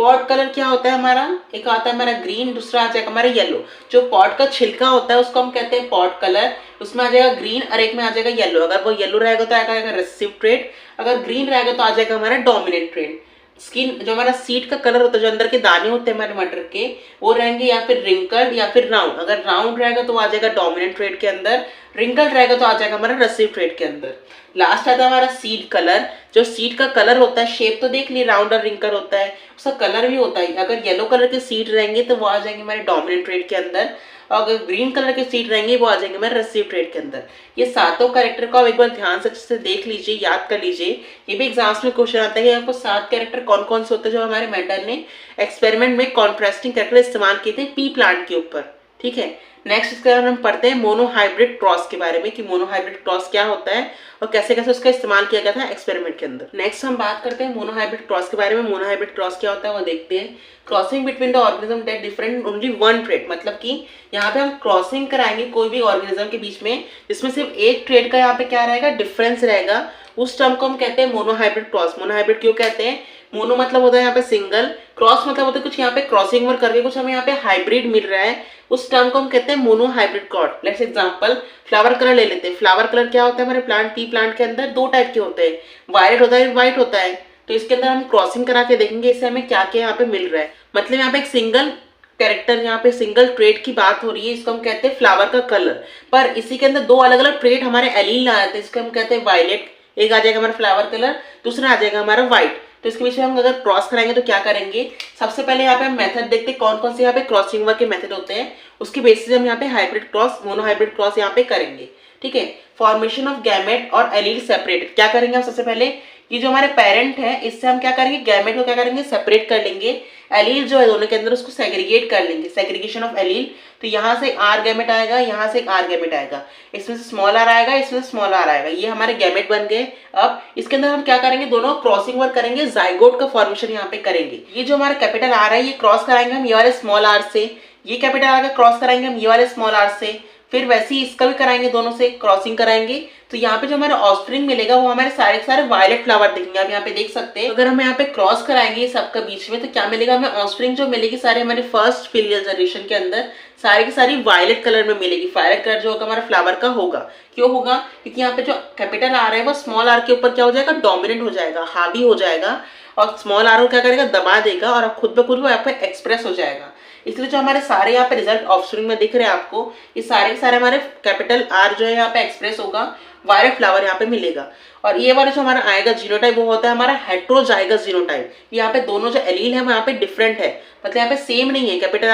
पॉट कलर क्या होता है हमारा, एक आता है हमारा ग्रीन, दूसरा आ जाएगा हमारा येलो। जो पॉट का छिलका होता है उसको हम कहते हैं पॉट कलर, उसमें आ जाएगा ग्रीन और एक में आ जाएगा येलो। अगर वो येलो रहेगा तो आएगा रिसेसिव ट्रेट, अगर ग्रीन रहेगा तो आ जाएगा हमारा डोमिनेंट ट्रेट। स्किन जो हमारा सीड का कलर होता है, जो अंदर के दाने होते हैं हमारे मटर के, वो रहेंगे या फिर रिंकल्ड या फिर राउंड। अगर राउंड रहेगा तो आ जाएगा डोमिनेंट ट्रेट के अंदर, रिंकल्ड रहेगा तो आ जाएगा हमारा रिसेसिव ट्रेट के अंदर। लास्ट आता है हमारा सीड कलर। जो सीड का कलर होता है, शेप तो देख ली राउंड और रिंकल होता है, उसका कलर भी होता है। अगर येलो कलर के सीड रहेंगे तो वो आ जाएंगे हमारे डोमिनेंट ट्रेट के अंदर, और अगर ग्रीन कलर के सीड रहेंगे वो आ जाएंगे हमारे रिसेसिव ट्रेट के अंदर। ये सातों कैरेक्टर को आप एक बार ध्यान से अच्छे से देख लीजिए, याद कर लीजिए। ये भी एग्जाम्स में क्वेश्चन आता है कि आपको 7 कैरेक्टर कौन कौन से होते हैं जो हमारे मेंडल ने एक्सपेरिमेंट में कॉन्ट्रास्टिंग कैरेक्टर इस्तेमाल किए थे पी प्लांट के ऊपर। ठीक है, नेक्स्ट इसके बाद हम पढ़ते हैं मोनोहाइब्रिड क्रॉस के बारे में कि मोनोहाइब्रिड क्रॉस क्या होता है और कैसे कैसे उसका इस्तेमाल किया गया था एक्सपेरिमेंट के अंदर। नेक्स्ट हम बात करते हैं मोनोहाइब्रिड क्रॉस के बारे में। मोनोहाइब्रिड क्रॉस क्या होता है वो देखते हैं। Crossing between the organism that different only one trait, मतलब कि यहाँ पे हम क्रॉसिंग कराएंगे कोई भी ऑर्गेनिज्म के बीच में जिसमें सिर्फ एक ट्रेट का यहाँ पे क्या रहेगा, डिफरेंस रहेगा, उस टर्म को हम कहते हैं मोनोहाइब्रिड क्रॉस। मोनोहाइब्रिड क्यों कहते हैं, मोनो मतलब होता है यहाँ पे सिंगल, क्रॉस मतलब होता है कुछ यहाँ पे क्रॉसिंग ओवर करके कुछ हमें यहाँ पे हाइब्रिड मिल रहा है, उस टर्म को हम कहते हैं monohybrid cross. Let's example flower colour ले लेते हैं। फ्लावर कलर क्या होता है हमारे प्लांट, टी प्लांट के अंदर दो टाइप के होते हैं, वायलेट होता है, व्हाइट होता है। तो इसके अंदर हम क्रॉसिंग करा के देखेंगे इससे हमें क्या क्या यहाँ पे मिल रहा है। मतलब यहाँ पे एक सिंगल कैरेक्टर, यहाँ पे सिंगल ट्रेट की बात हो रही है, इसको हम कहते हैं फ्लावर का कलर। पर इसी के अंदर दो अलग अलग ट्रेट हमारे एलील आए थे, इसको हम कहते हैं वायलेट। एक आ जाएगा हमारा फ्लावर कलर, दूसरा आ जाएगा हमारा व्हाइट। तो इसके बीच में हम अगर क्रॉस कराएंगे तो क्या करेंगे, सबसे पहले यहाँ पे हम मेथड देखते हैं कौन कौन से यहाँ पे क्रॉसिंग ओवर के मेथड होते हैं, उसके बेसिस हम यहाँ पे हाइब्रिड क्रॉस, मोनोहाइब्रिड क्रॉस यहाँ पे करेंगे। ठीक है, फॉर्मेशन ऑफ गैमेट और एलील सेपरेट। क्या करेंगे हम सबसे पहले, ये जो हमारे पेरेंट है इससे हम क्या करेंगे, गैमेट को क्या करेंगे, सेपरेट कर लेंगे। एलील जो है दोनों के अंदर उसको सेग्रीगेट कर लेंगे, सेग्रीगेशन ऑफ एलील। तो यहाँ से आर गैमेट आएगा, यहाँ से एक आर गैमेट आएगा, इसमें से स्मॉल आर आएगा, इसमें से स्मॉल आर आएगा, ये हमारे गैमेट बन गए। अब इसके अंदर हम क्या करेंगे, दोनों क्रॉसिंग ओवर करेंगे, जाइगोट का फॉर्मेशन यहाँ पे करेंगे। ये जो हमारा कैपिटल आर है ये क्रॉस कराएंगे हम ये वाले स्मॉल आर से, ये कैपिटल आर का क्रॉस कराएंगे हम ये वाले स्मॉल आर से, फिर वैसे ही इसका भी कराएंगे, दोनों से क्रॉसिंग कराएंगे। तो यहाँ पे जो हमारा ऑफस्प्रिंग मिलेगा वो हमारे सारे सारे वायलेट फ्लावर दिखेंगे, आप यहाँ पे देख सकते हैं। अगर हम यहाँ पे क्रॉस कराएंगे सबका बीच में तो क्या मिलेगा हमें, ऑफस्प्रिंग जो मिलेगी सारे हमारे फर्स्ट फिलियल जनरेशन के अंदर सारी की सारी वायलेट कलर में मिलेगी। वायलेट कलर जो होगा हमारा फ्लावर का होगा, क्यों होगा, क्योंकि यहाँ पे जो कैपिटल आर है वो स्मॉल आर के ऊपर क्या हो जाएगा, डोमिनेंट हो जाएगा, हावी हो जाएगा, और स्मॉल आर को क्या करेगा, दबा देगा, और खुद ब खुद वो यहाँ पे एक्सप्रेस हो जाएगा। इसलिए जो हमारे सारे यहाँ पे रिजल्ट ऑफस्प्रिंग में दिख रहे हैं आपको, ये सारे के सारे हमारे कैपिटल आर जो है यहाँ पे एक्सप्रेस होगा, वायलेट फ्लावर यहाँ पे मिलेगा। और ये वाला जो हमारा आएगा जीनोटाइप वो होता है हमारा हेट्रोजाइगस जीनोटाइप। यहाँ पे दोनों जो एलील है वो यहाँ पे डिफरेंट है, मतलब यहाँ पे सेम नहीं है, कैपिटल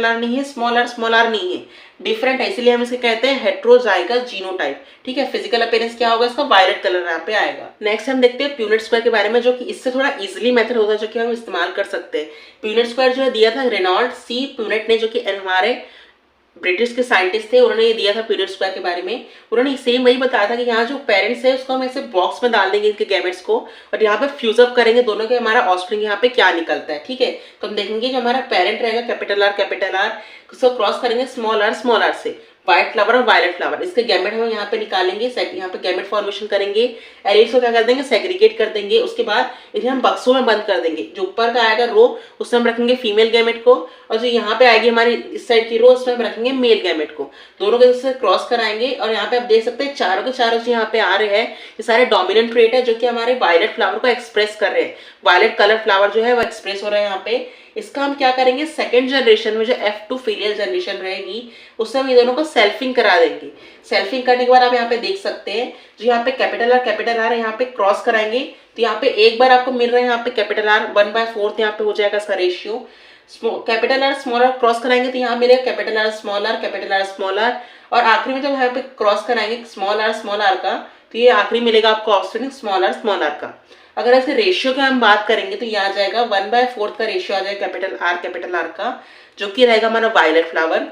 आर नहीं है, स्मॉल आर नहीं है, डिफरेंट है, इसलिए हम इसे कहते हैं हेट्रोजाइगस जीनोटाइप। ठीक है, फिजिकल अपीयरेंस क्या होगा, इसका वायलेट कलर यहाँ पे आएगा। नेक्स्ट हम देखते हैं प्यूनेट स्क्वायर के बारे में, जो कि इससे थोड़ा इजिली मेथड होता है जो कि हम इस्तेमाल कर सकते हैं। प्यूनेट स्क्वायर जो है दिया था रेनॉल्ड सी प्यूनेट ने, जो कि हमारे ब्रिटिश के साइंटिस्ट थे, उन्होंने ये दिया था प्यूनेट स्क्वायर के बारे में। उन्होंने सेम वही बताया था कि यहाँ जो पेरेंट्स है उसको हम ऐसे बॉक्स में डाल देंगे इनके गैमेट्स को, और यहाँ पे फ्यूज अप करेंगे दोनों के, हमारा ऑफस्प्रिंग यहाँ पे क्या निकलता है। ठीक है, तो हम देखेंगे जो हमारा पेरेंट रहेगा कैपिटल आर उसको क्रॉस करेंगे स्मॉल आर से, व्हाइट फ्लावर और वायलेट फ्लावर, इसके गैमेट हम यहाँ पे निकालेंगे, यहाँ पे गैमेट फॉर्मेशन करेंगे, एलील्स को क्या कर देंगे, सेग्रीगेट कर देंगे। उसके बाद इसे हम बक्सों में बंद कर देंगे, जो ऊपर का आएगा रो उसमें हम रखेंगे फीमेल गैमेट को, और जो यहाँ पे आएगी हमारी इस साइड की रो उसमें हम रखेंगे मेल गैमेट को। दोनों के से क्रॉस कराएंगे, और यहाँ पे आप देख सकते हैं चारों के चारों जो यहाँ पे आ रहे हैं ये सारे डोमिनेंट ट्रेट है जो कि हमारे वायलेट फ्लावर को एक्सप्रेस कर रहे हैं। वायलेट कलर फ्लावर जो है वो एक्सप्रेस हो रहा है यहाँ पे। इसका हम क्या करेंगे, सेकंड जनरेशन में जो F2 फिलियल जनरेशन रहेगी उससे हम ये दोनों को सेल्फिंग करा देंगे। सेल्फिंग करने के बाद आप यहाँ पे देख सकते हैं जो यहाँ पे कैपिटल आर यहाँ पे क्रॉस कराएंगे तो यहाँ पे एक बार आपको मिल रहा है यहाँ पे कैपिटल आर 1/4 यहाँ पे हो जाएगा इसका ratio. Capital R small R cross कराएंगे तो यहाँ मिलेगा कैपिटल आर स्मॉल आर, और आखिरी में जब यहाँ पे क्रॉस कराएंगे स्मॉल आर का तो ये आखिरी मिलेगा आपको ऑप्शन स्मॉल आर का। अगर ऐसे रेशियो की हम बात करेंगे तो ये आ जाएगा 1/4 का रेशियो आ जाएगा कैपिटल आर का, जो कि रहेगा हमारा violet flower.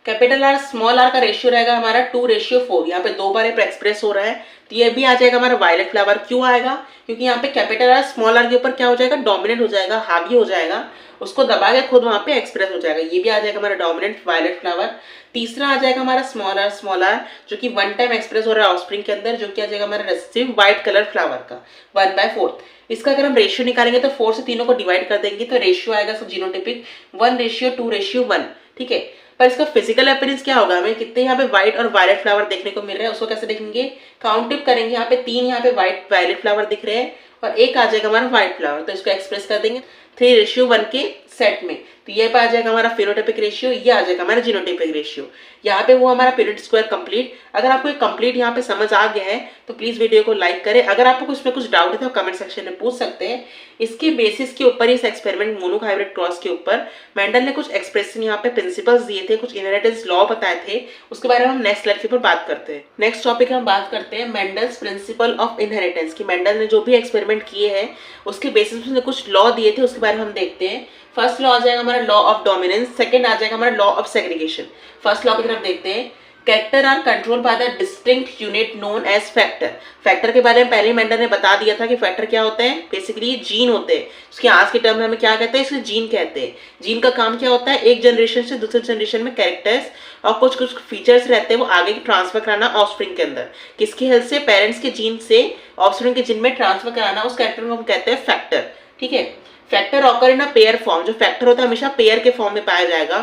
Capital R small R का रेशियो रहेगा हमारा 2:4। यहाँ पे 2 बार एक्सप्रेस हो रहा है, तो ये भी आ जाएगा हमारा वायलेट फ्लावर। क्यों आएगा? क्योंकि यहाँ पे कैपिटल आर स्मॉल आर के ऊपर क्या हो जाएगा, डोमिनेंट हो जाएगा, हावी हो जाएगा, उसको दबा के खुद वहां पे एक्सप्रेस हो जाएगा। ये भी आ जाएगा हमारा डोमिनेंट वायलेट फ्लावर। तीसरा आ जाएगा हमारा स्मॉल आर जो कि 1 टाइम एक्सप्रेस हो रहा है ऑफस्प्रिंग के अंदर, जो कि आ जाएगा हमारा रेसिस्टिव व्हाइट कलर फ्लावर का 1/4। इसका अगर हम रेशियो निकालेंगे तो 4 से तीनों को डिवाइड कर देंगे तो रेशियो आएगा सब जीनोटिपिक 1:2:1। ठीक है, पर इसका फिजिकल अपीयरेंस क्या होगा, हमें कितने यहाँ पे व्हाइट और वायलेट फ्लावर देखने को मिल रहे हैं, उसको कैसे देखेंगे, काउंटिंग करेंगे। यहाँ पे 3 यहाँ पे व्हाइट वायलेट फ्लावर दिख रहे हैं और एक आ जाएगा हमारा व्हाइट फ्लावर, तो इसको एक्सप्रेस कर देंगे 3:1 के सेट में। तो ये आ जाएगा हमारा फिनोटाइपिक रेशियो, ये आ जाएगा हमारा जीनोटाइपिक रेशियो। यहाँ पे वो हमारा पीरियड स्क्वायर कंप्लीट। अगर आपको कंप्लीट यहाँ पे समझ आ गया है तो प्लीज वीडियो को लाइक करें। अगर आपको कुछ डाउट है तो कमेंट सेक्शन में पूछ सकते हैं। इसके बेसिस के ऊपर, इस एक्सपेरिमेंट मोनो हाइब्रिड क्रॉस के ऊपर मेंडल ने कुछ एक्सप्रेशन यहाँ पे प्रिंसिपल्स दिए थे, कुछ इनहेरिटेंस लॉ बताए थे, उसके बारे में हम नेक्स्ट लेक्चर पर बात करते हैं। नेक्स्ट टॉपिक हम बात करते हैं मेंडल्स प्रिंसिपल ऑफ इनहेरिटेंस की। मेंडल ने जो भी एक्सपेरिमेंट किए हैं उसके बेसिस में कुछ लॉ दिए थे, उसके बारे में हम देखते हैं। फर्स्ट लॉ आ जाएगा हमारा लॉ ऑफ डोमिनेंस, सेकंड आ जाएगा हमारा law of segregation. First law की तरफ देखते हैं। Character are control by the distinct unit known as factor. Factor के बारे में पहले मेंडल ने बता दिया था कि फैक्टर क्या होता है, बेसिकली जीन होते हैं। उसके आज के टर्म में हमें क्या कहते हैं, इसको जीन कहते हैं। जीन का काम क्या होता है, एक जनरेशन से दूसरे जनरेशन में कैरेक्टर्स और कुछ कुछ फीचर्स रहते हैं वो आगे ट्रांसफर कराना ऑफस्प्रिंग के अंदर। किसकी हेल्प से, पेरेंट्स के जीन से ऑफस्प्रिंग के जीन में ट्रांसफर कराना, उस कैरेक्टर को हम कहते हैं फैक्टर। ठीक है, factor occur in a pair form. जो फैक्टर होता है हमेशा पेयर के फॉर्म में पाया जाएगा।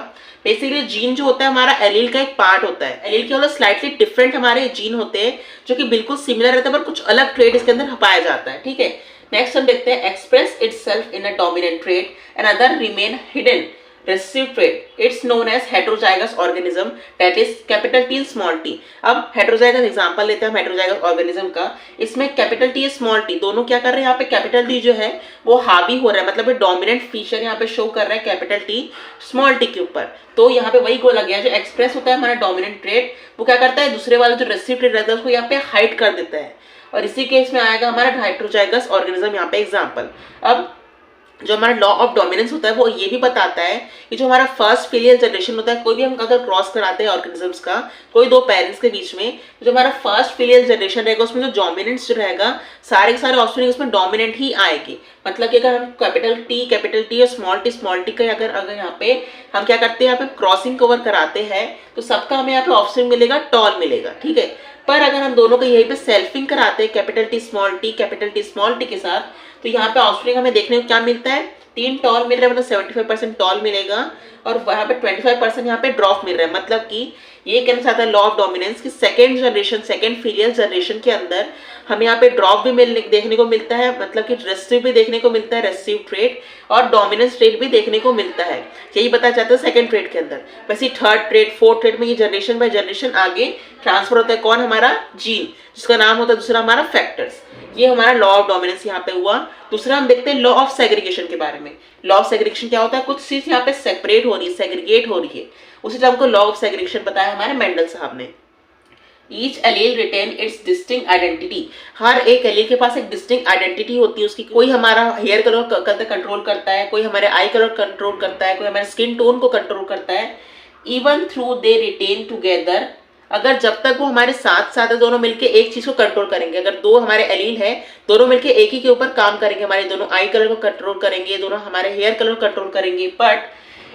बेसिकली जीन जो होता है हमारा एलील का एक पार्ट होता है। एलील के मतलब स्लाइटली डिफरेंट हमारे जीन होते हैं जो कि बिल्कुल सिमिलर रहता है पर कुछ अलग ट्रेड इसके अंदर पाया जाता है। ठीक है, नेक्स्ट हम देखते हैं express itself in a dominant trade and other remain hidden recessive trait. It's known as heterozygous organism, that is capital T small t. अब heterozygous एग्जांपल लेते हैं हम heterozygous organism का। इसमें कैपिटल T स्मॉल t दोनों क्या कर रहे हैं, यहाँ पे कैपिटल T जो है वो हावी हो रहा है, मतलब डोमिनेंट फीचर यहाँ पे शो कर रहा है कैपिटल T स्मॉल t के ऊपर। तो यहाँ पे वही गोला गया, जो एक्सप्रेस होता है हमारा डोमिनेंट ट्रेट वो क्या करता है, दूसरे वाला जो रेसिसिव ट्रेट रहता है उसको यहाँ पे हाइड कर देता है। और इसी केस में आएगा हमारा हेटेरोजाइगस ऑर्गेनिज्म यहाँ पे एग्जांपल। अब जो हमारा लॉ ऑफ डोमिनेंस होता है वो ये भी बताता है कि जो हमारा फर्स्ट फिलियल जनरेशन होता है, कोई भी हम अगर क्रॉस कराते हैं ऑर्गेनिजम्स का कोई दो पेरेंट्स के बीच में, जो हमारा फर्स्ट फिलियल जनरेशन रहेगा उसमें जो डोमिनेंस जो रहेगा सारे के सारे ऑप्शन उसमें डोमिनेंट ही आएगी। मतलब कि अगर हम कैपिटल टी और स्मॉल टी का अगर यहाँ पे हम क्या करते हैं, यहाँ पे क्रॉसिंग कवर कराते हैं तो सबका हमें यहाँ पे ऑप्शन मिलेगा, टॉल मिलेगा। ठीक है, पर अगर हम दोनों को यहीं पे सेल्फिंग कराते हैं कैपिटल टी स्मॉल टी के साथ, तो यहाँ पे ऑफस्प्रिंग हमें देखने को क्या मिलता है, 3 टॉल मिल रहा है, मतलब 75% टॉल मिलेगा और वहाँ पे 25% यहाँ पे ड्रॉप मिल रहा है। मतलब कि ये कहना चाहता है लॉ ऑफ डोमिनेंस की सेकंड फिलियल जनरेशन के अंदर हमें यहाँ पे ड्रॉप भी देखने को मिलता है, मतलब कि रेसिसिव भी देखने को मिलता है, रेसिसिव ट्रेट और डोमिनेंस ट्रेट भी देखने को मिलता है। यही बताया जाता है सेकंड ट्रेट के अंदर। वैसे थर्ड ट्रेट फोर्थ ट्रेट में ये जनरेशन बाय जनरेशन आगे ट्रांसफर होता है, कौन, हमारा जीन, जिसका नाम होता है दूसरा हमारा फैक्टर्स। ये हमारा लॉ ऑफ डोमिनेंस यहाँ पे हुआ। दूसरा हम देखते हैं लॉ ऑफ सेग्रीगेशन के बारे में। लॉ ऑफ सेग्रीगेशन क्या होता है, कुछ चीज यहाँ पे सेपरेट हो रही है, सेग्रीगेट हो रही है, उसी तरह हमको लॉ ऑफ सेग्रीगेशन बताया हमारे मेंडल साहब ने। Each allele retain its distinct identity. हर एक एलील के पास एक डिस्टिंक्ट आइडेंटिटी होती है उसकी। कोई हमारा हेयर कलर कंट्रोल करता है, कोई हमारे आई कलर कंट्रोल करता है, कोई हमारे स्किन टोन को कंट्रोल करता है। Even through they retain together, अगर जब तक वो हमारे साथ साथ है दोनों मिलके एक चीज को कंट्रोल करेंगे। अगर दो हमारे एलील है, दोनों मिलके एक ही के ऊपर काम करेंगे, हमारे दोनों आई कलर को कंट्रोल करेंगे, दोनों हमारे हेयर कलर को कंट्रोल करेंगे। But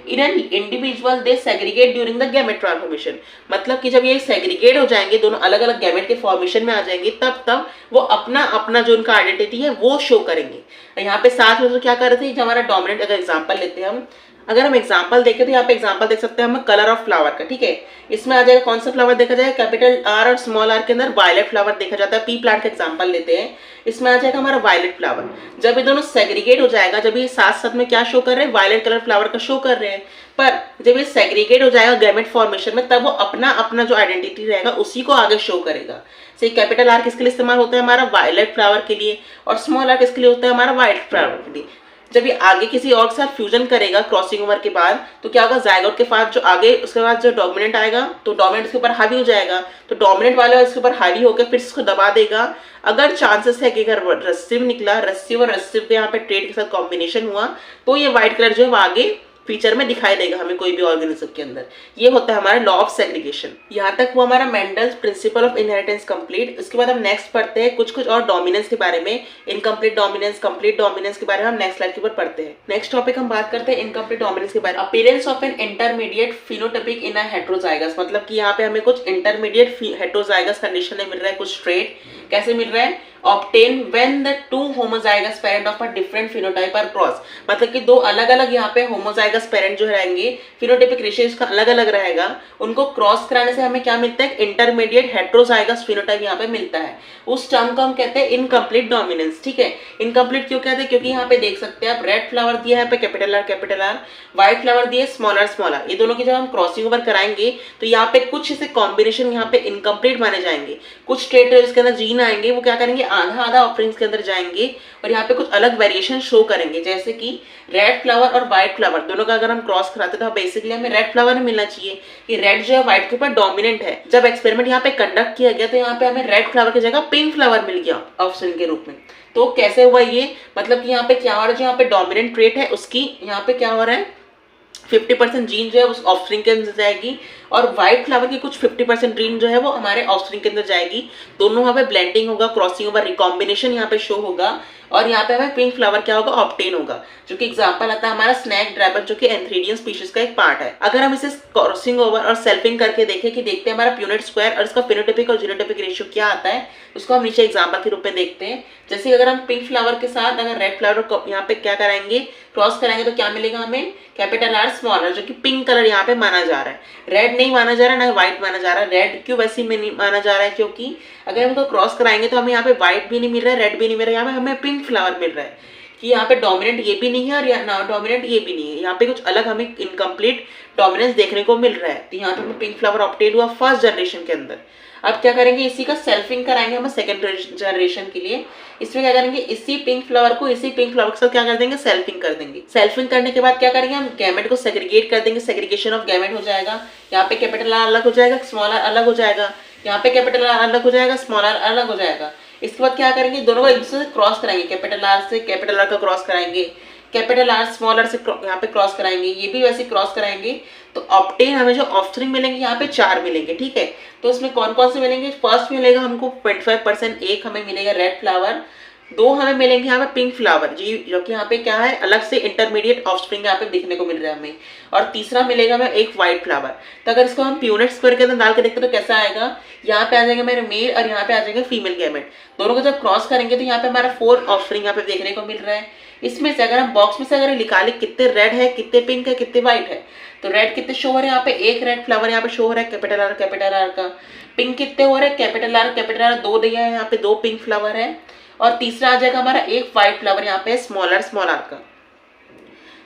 in an individual they segregate during the gamete transformation. मतलब कि जब ये सेग्रीगेट हो जाएंगे, दोनों अलग अलग गैमेट के फॉर्मेशन में आ जाएंगे, तब वो अपना अपना जो उनका आइडेंटिटी है वो शो करेंगे। यहाँ पे साथ में तो क्या कर रहे थे, जब हमारा डोमिनेंट, अगर एग्जाम्पल लेते हैं हम, अगर हम एग्जांपल देखें तो यहाँ पे एग्जांपल देख सकते हैं हम कलर ऑफ फ्लावर का। ठीक है, इसमें आ जाएगा कौन सा फ्लावर देखा जाएगा, कैपिटल आर और स्मॉल आर के अंदर वायलेट फ्लावर देखा जाता है। पी प्लांट का एग्जांपल लेते हैं, इसमें आ जाएगा हमारा वायलेट फ्लावर। जब ये दोनों सेग्रीगेट हो जाएगा, जब ये साथ साथ में क्या शो कर रहे हैं, वायलेट कलर फ्लावर का शो कर रहे हैं, पर जब ये सेग्रीगेट हो जाएगा गैमेट फॉर्मेशन में, तब वो अपना अपना जो आइडेंटिटी रहेगा उसी को आगे शो करेगा। से कैपिटल आर किसके लिए इस्तेमाल होता है, हमारा वायलेट फ्लावर के लिए, और स्मॉल आर किसके लिए होता है, हमारा व्हाइट फ्लावर के लिए। जब ये आगे किसी और के साथ फ्यूजन करेगा क्रॉसिंग ओवर के बाद, तो क्या होगा, जायगोट के पास जो आगे उसके बाद जो डोमिनेंट आएगा तो डोमिनेंट इसके ऊपर हावी हो जाएगा, तो डोमिनेंट वाला इसके ऊपर हावी होकर फिर इसको दबा देगा। अगर चांसेस है कि अगर रेसिसिव निकला, रेसिसिव और रेसिसिव के यहाँ पे ट्रेट के साथ कॉम्बिनेशन हुआ, तो ये व्हाइट कलर जो है वो आगे फीचर में दिखाई देगा हमें कोई भी ऑर्गेनिज्म के अंदर। ये होता है हमारा लॉ ऑफ सेग्रीगेशन। यहाँ तक वो हमारा Mendel's principle of inheritance complete. उसके बाद हम नेक्स्ट पढ़ते हैं कुछ और डोमिनेंस के बारे में, इनकम्प्लीट डोमिनेंस, कंप्लीट डोमिनेंस के बारे में हम नेक्स्ट स्लाइड के ऊपर पढ़ते हैं। नेक्स्ट टॉपिक हम बात करते हैं इनकम्प्लीट डोमिनेंस के बारे में। Appearance of an intermediate phenotypic in a heterozygous, मतलब कि यहाँ पे हमें कुछ इंटरमीडिएट हेटेरोजाइगस कंडीशन में मिल रहा है कुछ ट्रेट। कैसे मिल रहा है? obtain when the two homozygous parent of a different phenotype are cross, मतलब कि दो अलग अलग यहाँ पे homozygous parent जो रहेंगे, phenotypic रेशियो इसका अलग अलग रहेगा, उनको क्रॉस कराने से हमें क्या मिलता है? इंटरमीडिएट हेट्रोजाइगस फिनोटाइप यहाँ पे मिलता है। उस टर्म को हम कहते हैं इनकम्प्लीट डोमिनेंस। ठीक है, इनकम्प्लीट क्यों कहते हैं? क्योंकि यहाँ पे देख सकते हैं आप रेड फ्लावर दिया है पे कैपिटल आर, व्हाइट फ्लावर दिया स्मॉल आर, ये दोनों की जब हम क्रॉसिंग ओवर कराएंगे तो यहाँ पे कुछ ऐसे कॉम्बिनेशन यहाँ पे इनकम्प्लीट माने जाएंगे। कुछ ट्रेट जिसके अंदर जीन आएंगे वो क्या करेंगे? आधा आधा ऑफरिंग्स के अंदर जाएंगे और यहाँ पे कुछ अलग वेरिएशन शो करेंगे। जैसे कि रेड फ्लावर और व्हाइट फ्लावर दोनों का अगर हम क्रॉस कराते तो बेसिकली हमें रेड फ्लावर में मिलना चाहिए कि रेड जो है व्हाइट के ऊपर डोमिनेंट है। जब एक्सपेरिमेंट यहाँ पे कंडक्ट किया गया तो यहाँ पे हमें रेड फ्लावर की जगह पिंक फ्लावर मिल गया ऑप्शन के रूप में। तो कैसे हुआ ये? मतलब कि यहाँ पे क्या हो रहा है, जो यहाँ पे डोमिनेंट ट्रेट है उसकी यहाँ पे क्या हो रहा है, 50% जीन जो है उस ऑफस्प्रिंग के अंदर जाएगी और व्हाइट फ्लावर की कुछ 50% जीन जो है वो हमारे ऑफस्प्रिंग के अंदर जाएगी। दोनों यहाँ पे ब्लेंडिंग होगा, क्रॉसिंग होगा, रिकॉम्बिनेशन यहाँ पे शो होगा और यहाँ पे हमें पिंक फ्लावर क्या होगा? ऑब्टेन होगा। जो कि एग्जांपल आता है हमारा स्नैक ड्रैगन जो कि एंथ्रीडियन स्पीशीज का एक पार्ट है। अगर हम इसे क्रॉसिंग ओवर और सेल्फिंग करके देखें कि देखते हैं हमारा प्यूनेट स्क्वायर और इसका फिनोटाइपिक और जीनोटाइपिक रेशियो क्या आता है, उसको हम नीचे एग्जांपल के रूप में देखते हैं। जैसे अगर हम पिंक फ्लावर के साथ अगर रेड फ्लावर को यहाँ पे क्या कराएंगे? क्रॉस कराएंगे तो क्या मिलेगा हमें? कैपिटल आर स्मॉल आर, जो कि पिंक कलर यहाँ पे माना जा रहा है, रेड नहीं माना जा रहा है, ना व्हाइट माना जा रहा है। रेड क्यों वैसे में नहीं माना जा रहा है? क्योंकि अगर हमको क्रॉस कराएंगे तो हमें यहाँ पे व्हाइट भी नहीं मिल रहा है, रेड भी नहीं मिल रहा है, यहाँ पे हमें पिंक फ्लावर मिल रहा है कि यहाँ पे डोमिनेंट ये भी नहीं है और यहाँ ना डोमिनेंट ये भी नहीं है। यहाँ पे कुछ अलग हमें इनकम्प्लीट डोमिनेंस देखने को मिल रहा है। तो यहाँ पे हमें पिंक फ्लावर ऑब्टेन हुआ फर्स्ट जनरेशन के अंदर। अब क्या करेंगे? इसी का सेल्फिंग कराएंगे हम सेकंड जनरेशन के लिए। इसमें क्या करेंगे? इसी पिंक फ्लावर को इसी पिंक फ्लावर के साथ क्या कर देंगे? सेल्फिंग कर देंगे। सेल्फिंग करने के बाद क्या करेंगे? हम गैमेट को सेग्रीगेट कर देंगे, सेग्रीगेशन ऑफ गैमेट हो जाएगा। यहाँ पे कैपिटल आर अलग हो जाएगा, स्मॉल आर अलग हो जाएगा, यहाँ पे कैपिटल आर अलग हो जाएगा, स्मॉल आर अलग हो जाएगा। इसके बाद क्या करेंगे? दोनों को एक दूसरे से क्रॉस कराएंगे, कैपिटल आर से कैपिटल आर का क्रॉस कराएंगे, कैपिटल आर स्मॉल आर से यहाँ पे क्रॉस कराएंगे, ये भी वैसे क्रॉस कराएंगे। तो ऑब्टेन हमें जो ऑफस्प्रिंग मिलेंगे यहाँ पे 4 मिलेंगे। ठीक है, तो इसमें कौन कौन से मिलेंगे? फर्स्ट मिलेगा हमको 25%, एक हमें मिलेगा रेड फ्लावर, 2 हमें मिलेंगे यहाँ पे पिंक फ्लावर जी, जो कि यहाँ पे क्या है अलग से इंटरमीडिएट ऑफस्प्रिंग यहाँ पे देखने को मिल रहा है हमें, और तीसरा मिलेगा हमें एक व्हाइट फ्लावर। तो अगर इसको हम प्यूनेट स्क्वायर के अंदर डाल के देखते हैं तो कैसा आएगा? यहाँ पे आ जाएगा मेरे मेल और यहाँ पे आ जाएगा फीमेल गैमेट। दोनों को जब क्रॉस करेंगे तो यहाँ पे हमारा 4 ऑफस्प्रिंग यहाँ पे देखने को मिल रहा है। इसमें से अगर हम बॉक्स में से अगर निकाले कितने रेड है, कितने पिंक है, कितने व्हाइट है, तो रेड कितने शो हो रहे हैं? यहाँ पे एक रेड फ्लावर यहाँ पे शो हो रहा है कैपिटल आर का। पिंक कितने हो रहे हैं? कैपिटल आर 2 दिया है, यहाँ पे 2 पिंक फ्लावर है। और तीसरा आ जाएगा हमारा एक व्हाइट फ्लावर यहाँ पे स्मॉल आर का।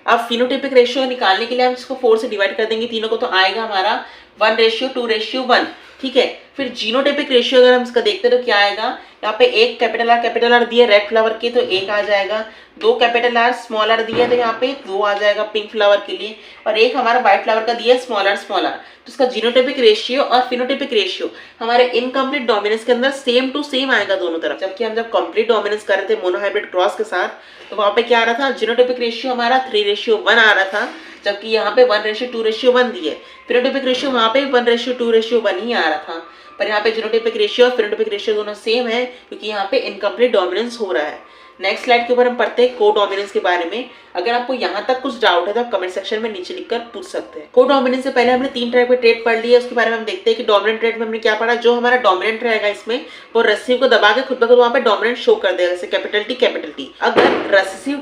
अब फिनोटाइपिक रेशियो निकालने के लिए हम इसको 4 से डिवाइड कर देंगे तीनों को, तो आएगा हमारा 1:2:1। ठीक है, फिर जीनोटाइपिक रेशियो अगर हम इसका देखते हैं तो क्या आएगा? यहाँ पे एक कैपिटल आर दिए रेड फ्लावर के तो 1 आ जाएगा, 2 कैपिटल आर स्मॉल आर दिया तो यहाँ पे 2 आ जाएगा पिंक फ्लावर के लिए, और एक हमारा व्हाइट फ्लावर का दिया स्मॉल आर। तो इसका जीनोटाइपिक रेशियो और फिनोटाइपिक रेशियो हमारे इनकम्प्लीट डोमिनेंस के अंदर सेम टू सेम आएगा दोनों तरफ। जबकि हम जब कंप्लीट डोमिनेंस कर रहे थे मोनोहाइब्रिड क्रॉस के साथ तो वहां पे क्या आ रहा था? जीनोटाइपिक रेशियो हमारा 3:1 आ रहा था, जबकि यहाँ पे 1:2:1 दी है। फिनोटाइपिक रेशियो वहाँ पे 1:2:1 ही आ रहा था, पर यहाँ पे जीनोटाइपिक रेशियो और फिनोटाइपिक रेशियो दोनों सेम है क्योंकि यहाँ पे इनकम्प्लीट डोमिनेंस हो रहा है। नेक्स्ट स्लाइड के ऊपर हम पढ़ते हैं कोडोमिनेंस के बारे में। अगर आपको यहाँ तक कुछ डाउट है तो आप कमेंट सेक्शन में नीचे लिखकर पूछ सकते हैं। कोडोमिनेंस से पहले हमने 3 टाइप के ट्रेट पढ़ लिए, उसके बारे में हम देखते हैं कि डोमिनेंट ट्रेट में हमने क्या पढ़ा। जो हमारा डोमिनेंट रहेगा इसमें वो रेसेसिव को दबा के खुद ब खुद वहाँ पे डोमिनेंट शो कर देगा, जैसे कैपिटल टी। अगर रेसेसिव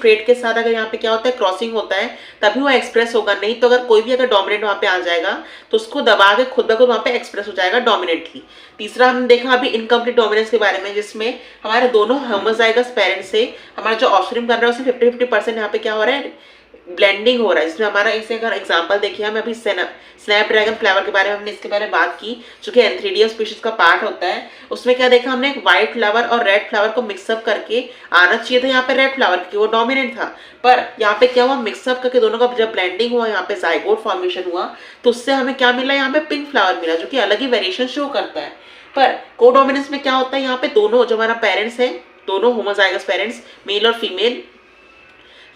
ट्रेट के साथ अगर यहाँ पे क्या होता है क्रॉसिंग होता है तभी वो एक्सप्रेस होगा, नहीं तो अगर कोई भी अगर डोमिनेंट वहाँ पे आ जाएगा तो उसको दबा के खुद ब खुद वहाँ पे एक्सप्रेस हो जाएगा डोमिनेंटली। तीसरा हमने देखा अभी इनकम्प्लीट डोमिनेंस के बारे में, जिसमें हमारे दोनों होमोजाइगस पेरेंट्स से हमारा जो ऑफस्प्रिंग बन रहा है उसमें 50-50% यहाँ पे क्या हो रहा है? ब्लेंडिंग हो रहा है। इसमें हमारा इसे अगर एग्जांपल देखिए, हम अभी स्नैपड्रैगन फ्लावर के बारे में हमने इसके बारे में बात की जो कि एंथ्रीडियम स्पीशीज का पार्ट होता है। उसमें क्या देखा हमने? एक व्हाइट फ्लावर और रेड फ्लावर को मिक्सअप करके आना चाहिए था यहाँ पे रेड फ्लावर, क्योंकि वो डोमिनेंट था, पर यहाँ पे क्या हुआ? मिक्सअप करके दोनों का जब ब्लेंडिंग हुआ, यहाँ पे जाइगोट फॉर्मेशन हुआ, तो उससे हमें क्या मिला? यहाँ पे पिंक फ्लावर मिला, जो कि अलग ही वेरिएशन शो करता है। पर कोडोमिनेंस में क्या होता है? यहाँ पे दोनों जो हमारा पेरेंट्स है, दोनों होमोजाइगस पेरेंट्स मेल और फीमेल,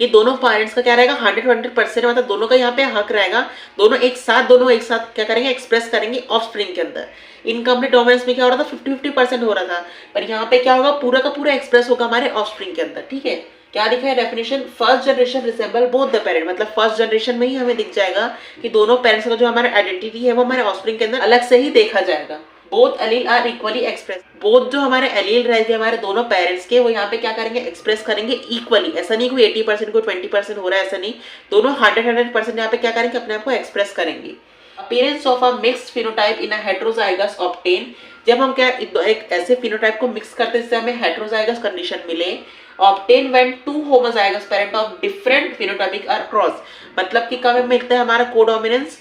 कि दोनों पेरेंट्स का क्या रहेगा 100% मतलब दोनों का यहाँ पे हक रहेगा, दोनों एक साथ क्या करेंगे एक्सप्रेस करेंगे ऑफस्प्रिंग के अंदर। इनकम्प्लीट डोमेन्स में क्या हो रहा था 50-50% हो रहा था, पर यहाँ पे क्या होगा पूरा का पूरा एक्सप्रेस होगा हमारे ऑफस्प्रिंग के अंदर। ठीक है, क्या लिखा है definition, first generation resemble both the parent, मतलब फर्स्ट जनरेशन में ही हमें दिख जाएगा कि दोनों पेरेंट्स का जो हमारा आइडेंटिटी है वो हमारे ऑफस्प्रिंग के अंदर अलग से ही देखा जाएगा। Both allele are equally express, both जो हमारे एलील रहेंगे हमारे दोनों पेरेंट्स के, वो यहाँ पे क्या करेंगे एक्सप्रेस करेंगे इक्वली। ऐसा नहीं कोई 80% कोई 20% हो रहा है, ऐसा नहीं, दोनों 100% यहाँ पे क्या करेंगे अपने आप को एक्सप्रेस करेंगे। Appearance of a mixed phenotype in a heterozygous obtain, जब हम क्या एक ऐसे फिनोटाइप को मिक्स करते हैं जिससे हमें हेटेरोजाइगस कंडीशन मिले। Obtain when two homozygous parent of different phenotypic are cross, मतलब कि कब मिलता है हमारा कोडोमिनेंस,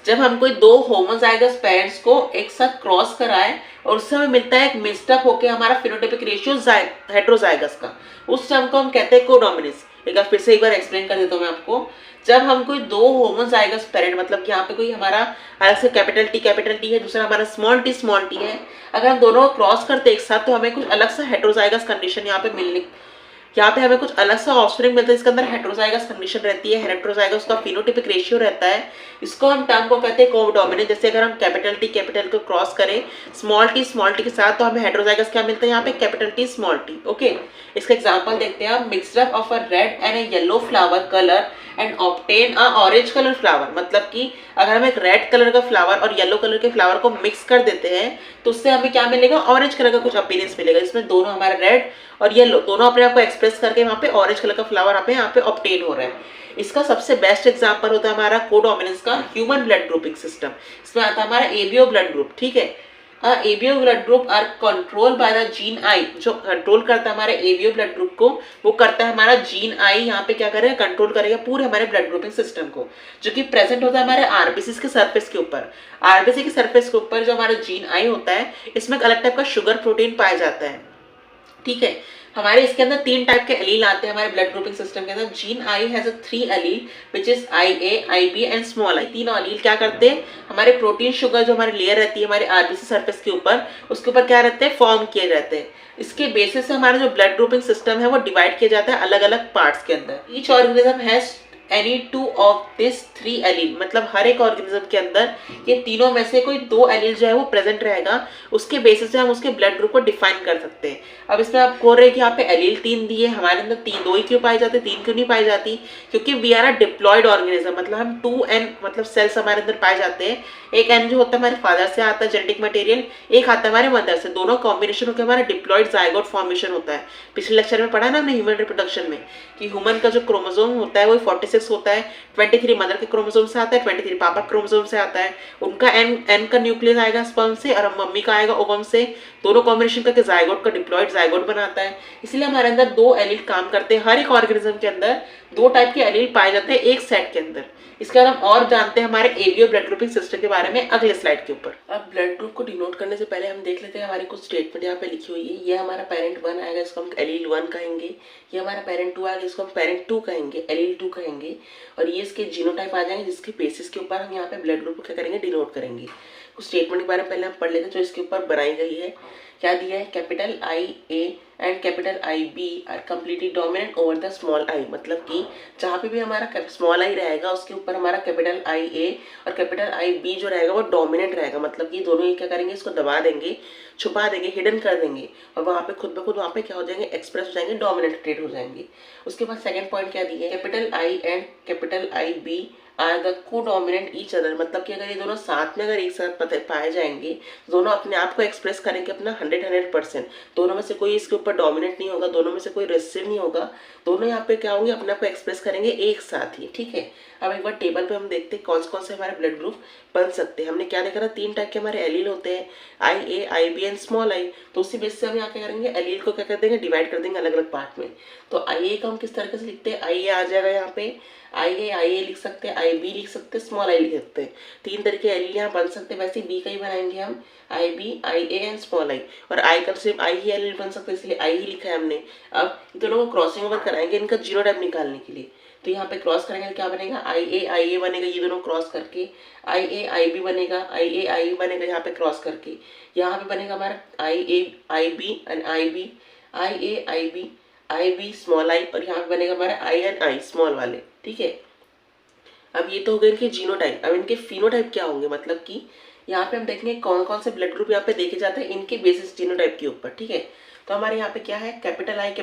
जब हम कोई दो होमोजाइगस पेरेंट्स को एक साथ क्रॉस कराए और उससे हमें मिलता है एक मिक्सअप होके हमारा फिनोटाइपिक रेशियो हेटेरोजाइगस का, उस टर्म को हम कहते हैं कोडोमिनेंस। फिर से एक बार एक्सप्लेन कर देता हूँ मैं आपको। जब हम कोई दो होमोजाइगस पेरेंट, मतलब कि यहाँ पे कोई हमारा अलग से कैपिटल टी है, दूसरा हमारा स्मॉल टी है, अगर हम दोनों क्रॉस करते एक साथ तो हमें कुछ अलग सा हेटेरोजाइगस कंडीशन यहाँ पे मिलने, यहाँ पे हमें कुछ अलग सा ऑफस्प्रिंग मिलता है इसके अंदर हेटेरोजाइगस कंडीशन रहती है, हेटेरोजाइगस का फिनोटाइपिक रेशियो रहता है। इसको हम टर्म को कहते हैं कोडोमिनेंस। जैसे अगर हम कैपिटल को क्रॉस करें स्मॉल टी के साथ तो हमें हेटेरोजाइगस क्या मिलता है यहाँ पे कैपिटल टी। ओके, इसका एग्जांपल देखते हैं। Mixture of a red and A yellow flower colour and obtain a orange colour flower, मतलब कि अगर हम एक रेड कलर का फ्लावर और येलो कलर के फ्लावर को मिक्स कर देते हैं तो उससे हमें क्या मिलेगा ऑरेंज कलर का कुछ अपीयरेंस मिलेगा। इसमें दोनों हमारे रेड और येलो दोनों अपने आप को एक्सप्रेस करके वहाँ पे ऑरेंज कलर का फ्लावर यहाँ पे ऑब्टेन हो रहा है। इसका सबसे बेस्ट एग्जांपल होता है हमारा कोडोमिनेंस का ह्यूमन ब्लड ग्रुपिंग सिस्टम। इसमें आता है हमारा एबीओ ब्लड ग्रुप। ठीक है, ABO blood group are control by the gene I, जो कंट्रोल करता है हमारे एबीओ ब्लड ग्रुप को वो करता है हमारा जीन आई, यहाँ पे क्या करेगा कंट्रोल करेगा पूरे हमारे ब्लड ग्रुपिंग सिस्टम को, जो कि प्रेजेंट होता है हमारे आरबीसी के सरफेस के ऊपर। आरबीसी के सरफेस के ऊपर जो हमारा जीन आई होता है इसमें एक अलग टाइप का शुगर प्रोटीन पाया जाता है। ठीक है, हमारे इसके अंदर तीन टाइप के एलील आते हैं हमारे ब्लड ग्रुपिंग सिस्टम के अंदर। Gene I has a 3 allele which is IA, IB and small आई। तीनों एलील क्या करते हैं हमारे प्रोटीन शुगर जो हमारी लेयर रहती है हमारे आरबीसी सरफेस के ऊपर, उसके ऊपर क्या रहते हैं फॉर्म किए रहते हैं। इसके बेसिस से हमारा जो ब्लड ग्रुपिंग सिस्टम है वो डिवाइड किया जाता है अलग अलग पार्ट्स के अंदर। Each organism has any 2 of this 3 allele, मतलब हर एक ऑर्गेनिज्म के अंदर ये तीनों में से कोई 2 एलील जो है वो प्रेजेंट रहेगा, उसके बेसिस से हम उसके ब्लड ग्रुप को डिफाइन कर सकते हैं। अब इसमें आप बोल रहे हैं कि यहाँ पे एलील 3 दिए, हमारे अंदर 2 ही क्यों पाई जाती, 3 क्यों नहीं पाई जाती? क्योंकि we are a diploid organism, मतलब हम 2N मतलब सेल्स हमारे अंदर पाए जाते हैं। एक N जो होता है हमारे फादर से आता है जेनेटिक मटेरियल, एक आता है हमारे मदर से, दोनों कॉम्बिनेशन होकर हमारा डिप्लॉयड जाइगोट फॉर्मेशन होता है। पिछले लेक्चर में पढ़ा ना हमने ह्यूमन रिप्रोडक्शन में कि ह्यूमन का जो क्रोमोसोम होता है वो 46 होता है, 23 मदर के क्रोमोसोम से आता है, 23 पापा क्रोमोसोम से आता है। उनका एन का न्यूक्लियस आएगा स्पर्म से और मम्मी का आएगा ओवम से, दोनों कॉम्बिनेशन करके जाइगोट का डिप्लॉयड जाइगोट बनाता है। इसलिए हमारे अंदर 2 एलील काम करते हैं। हर एक ऑर्गेनिज्म के अंदर 2 टाइप के एलील पाए जाते हैं एक सेट के अंदर। इसके बाद हम और जानते हैं हमारे एबीओ ब्लड ग्रुपिंग सिस्टम के बारे में अगले स्लाइड के ऊपर। अब ब्लड ग्रुप को डिनोट करने से पहले हम देख लेते हैं हमारी कुछ स्टेटमेंट यहाँ पे लिखी हुई है। ये हमारा पेरेंट 1 आएगा, इसको हम एलील 1 कहेंगे। ये हमारा पेरेंट 2 आएगा, इसको हम पेरेंट 2 कहेंगे, एलील 2 कहेंगे। और ये इसके जीनोटाइप आ जाएंगे जिसके बेसिस के ऊपर हम यहाँ पे ब्लड ग्रुप को क्या करेंगे डिनोट करेंगे। कुछ स्टेटमेंट के बारे में पहले हम पढ़ लेते हैं जो इसके ऊपर बनाई गई है। क्या दिया है, capital IA and capital IB are completely dominant over the small I, मतलब कि जहाँ पे भी हमारा स्मॉल आई रहेगा उसके ऊपर हमारा कैपिटल IA और कैपिटल IB जो रहेगा वो डोमिनेंट रहेगा, मतलब कि दोनों ही क्या करेंगे इसको दबा देंगे, छुपा देंगे, हिडन कर देंगे और वहाँ पे खुद ब खुद वहाँ पे क्या हो जाएंगे एक्सप्रेस हो जाएंगे, डोमिनेटेड हो जाएंगे। उसके बाद सेकंड पॉइंट क्या दिया है, capital I and capital IB are the codominant each other, मतलब कि अगर ये दोनों साथ में अगर एक साथ पाए जाएंगे दोनों अपने आप को एक्सप्रेस करेंगे अपना 100%। दोनों में से कोई इसके ऊपर डोमिनेंट नहीं होगा, दोनों में से कोई रिसेसिव नहीं होगा, दोनों यहाँ पे क्या होंगे अपने आप को एक्सप्रेस करेंगे एक साथ ही। ठीक है, अब एक बार टेबल पे हम देखते हैं कौन कौन से हमारे ब्लड ग्रुप बन सकते हैं। हमने क्या देखा था 3 टाइप के हमारे एलील होते हैं, IA, IB एंड स्मॉल आई। तो उसी बेस से हम यहाँ क्या करेंगे एलील को क्या कर देंगे डिवाइड कर देंगे अलग अलग पार्ट में। तो IA को हम किस तरीके से लिखते हैं, IA आ जाएगा यहाँ पे IA लिख सकते हैं, IB लिख सकते हैं, स्मॉल आई लिख सकते हैं। 3 तरह के एलील यहाँ बन सकते हैं। वैसे B का ही बनाएंगे हम IB, IA and small I, और I का सिर्फ I ही एलील बन सकते हैं इसलिए I ही लिखा है हमने। अब दोनों को क्रॉसिंग ओवर कराएंगे इनका जीनोटाइप निकालने के लिए। तो यहाँ पे क्रॉस करेंगे क्या बनेगा, IA बनेगा, ये दोनों क्रॉस करके IB बनेगा, IB बनेगा यहाँ पे क्रॉस करके। यहाँ पे बनेगा हमारा IB and IB, IB I B small I, और यहाँ पे बनेगा हमारा आई एन आई स्मॉल वाले, ठीक है। अब ये तो हो गए इनके जीनोटाइप। अब इनके फिनोटाइप क्या होंगे, मतलब कि यहाँ पे हम देखेंगे कौन कौन से ब्लड ग्रुप यहाँ पे देखे जाते हैं इनके बेसिस जीनोटाइप के ऊपर, ठीक है। तो हमारे यहाँ पे क्या है, कैपिटल आई है,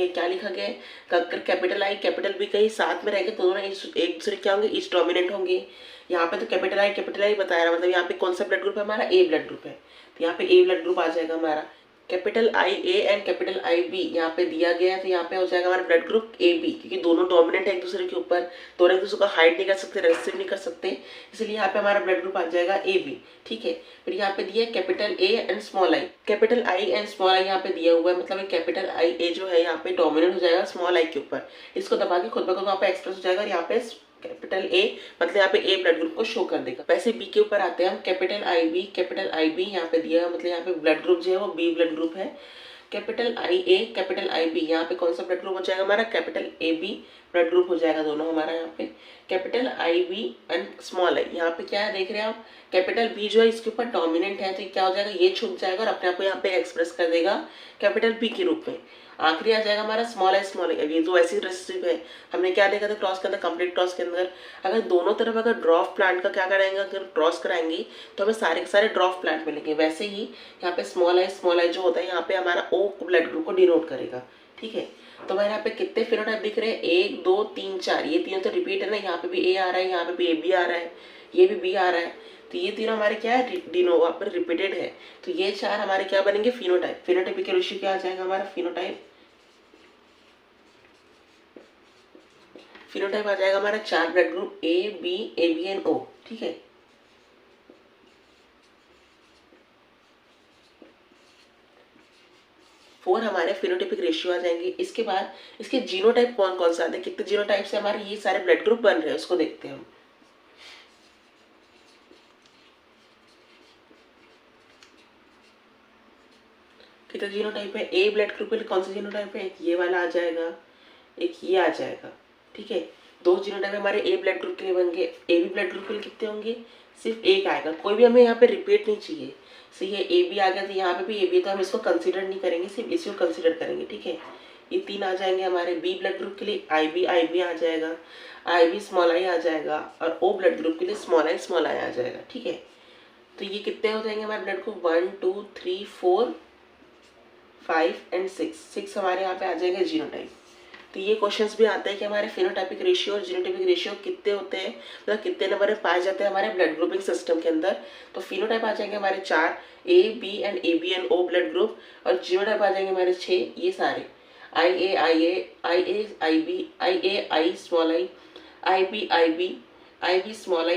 क्या लिखा गया है, अगर कैपिटल आई कैपिटल बी कहीं साथ में रहेंगे तो दोनों एक दूसरे क्या होंगे, ईच डोमिनेंट होंगे। यहाँ पे तो कैपिटल आई बताया रहा, मतलब यहाँ पे कौन सा ब्लड ग्रुप है हमारा, ए ब्लड ग्रुप है, तो यहाँ पे ए ब्लड ग्रुप आ जाएगा हमारा। Capital I A and capital I B यहाँ पे दिया गया है, तो यहाँ पे हो जाएगा हमारा ब्लड ग्रुप ए बी, क्योंकि दोनों डोमिनेंट है एक दूसरे के ऊपर, दोनों एक दूसरे को हाइड नहीं कर सकते, रेसिव नहीं कर सकते, इसलिए यहाँ पे हमारा ब्लड ग्रुप आ जाएगा ए बी, ठीक है। फिर यहाँ पे दिया है capital A and small I, capital I and small I यहाँ पे दिया हुआ है, मतलब कैपिटल आई ए जो है यहाँ पे डोमिनेंट हो जाएगा स्मॉल आई के ऊपर, इसको दबा के खुद ब खुद वहाँ पे एक्सप्रेस हो जाएगा, और यहाँ पे कैपिटल ए मतलब यहाँ पे ए ब्लड ग्रुप को शो कर देगा। वैसे बी के ऊपर आते हैं हम, कैपिटल आई बी यहाँ पे दिया है, मतलब यहाँ पे ब्लड ग्रुप जो है वो बी ब्लड ग्रुप है। Capital I A capital I B यहाँ पे कौन सा ब्लड ग्रुप हो जाएगा हमारा, capital A B blood group हो जाएगा दोनों हमारा। यहाँ पे capital I B and small I, यहाँ पे क्या है देख रहे हैं आप, कैपिटल बी जो है इसके ऊपर डोमिनेंट है, तो क्या हो जाएगा, ये छुप जाएगा और अपने आप को यहाँ पे एक्सप्रेस कर देगा कैपिटल बी के रूप में। आखिरी आ जाएगा हमारा स्मॉल आई, ये तो ऐसी रेसिस्टिव है, हमने क्या देखा था क्रॉस के अंदर, कंप्लीट क्रॉस के अंदर अगर दोनों तरफ अगर ड्रॉप प्लांट का क्या कराएंगे, अगर क्रॉस कराएंगे तो हमें सारे के सारे ड्रॉप प्लांट मिलेंगे। वैसे ही यहाँ पे स्मॉल आई जो होता है यहाँ पे हमारा ओ ब्लड ग्रुप को डिनोट करेगा, ठीक है। तो हमारे यहाँ पे कितने फिनोटाइप दिख रहे हैं, 1 2 3 4, ये तीनों तो रिपीट है ना, यहाँ पे भी ए आ रहा है, यहाँ पे भी ए बी आ रहा है, ये भी बी आ रहा है, तो ये तीनों हमारे क्या है, डिनो वहाँ पर रिपीटेड है, तो ये 4 हमारे क्या बनेंगे, फिनोटाइप। फिनोटाइप के रेशियो क्या आ जाएगा हमारा, फिनोटाइप आ जाएगा हमारा 4 blood group A B and O, ठीक है। फोर हमारे फिनोटाइपिक रेशियो आ जाएंगे। इसके बाद इसके जीनोटाइप कौन कौन से आते हैं, कितने जीनोटाइप से हमारे ये सारे ब्लड ग्रुप बन रहे हैं उसको देखते हैं हम। कितने जीनोटाइप है, ए ब्लड ग्रुप के लिए कौन सा जीनोटाइप है, एक ये वाला आ जाएगा, एक ये आ जाएगा, ठीक है। 2 जीनोटाइप हमारे ए ब्लड ग्रुप के लिए बन गए। ए बी ब्लड ग्रुप के लिए कितने होंगे, सिर्फ एक आएगा, कोई भी हमें यहाँ पे रिपीट नहीं चाहिए। सो ये ए बी आ गया, तो यहाँ पे भी ए बी, तो हम इसको कंसीडर नहीं करेंगे, सिर्फ इसी को कंसीडर करेंगे, ठीक है। ये 3 आ जाएंगे हमारे बी ब्लड ग्रुप के लिए, आई बी आ जाएगा, आई बी स्मॉल आई आ जाएगा, और ओ ब्लड ग्रुप के लिए स्मॉल आई आ जाएगा, ठीक है। तो ये कितने हो जाएंगे हमारे ब्लड ग्रुप, 1 2 3 4 5 एंड 6 हमारे यहाँ पे आ जाएंगे जीनोटाइप। तो ये क्वेश्चंस भी आता है कि हमारे फिनोटाइपिक रेशियो और जीनोटाइपिक रेशियो कितने होते हैं, मतलब कितने नंबर में पाए जाते हैं हमारे ब्लड ग्रुपिंग सिस्टम के अंदर। तो फिनोटाइप आ जाएंगे हमारे 4, A B and O blood group, और जीनोटाइप आ जाएंगे हमारे 6, ये सारे I small I B small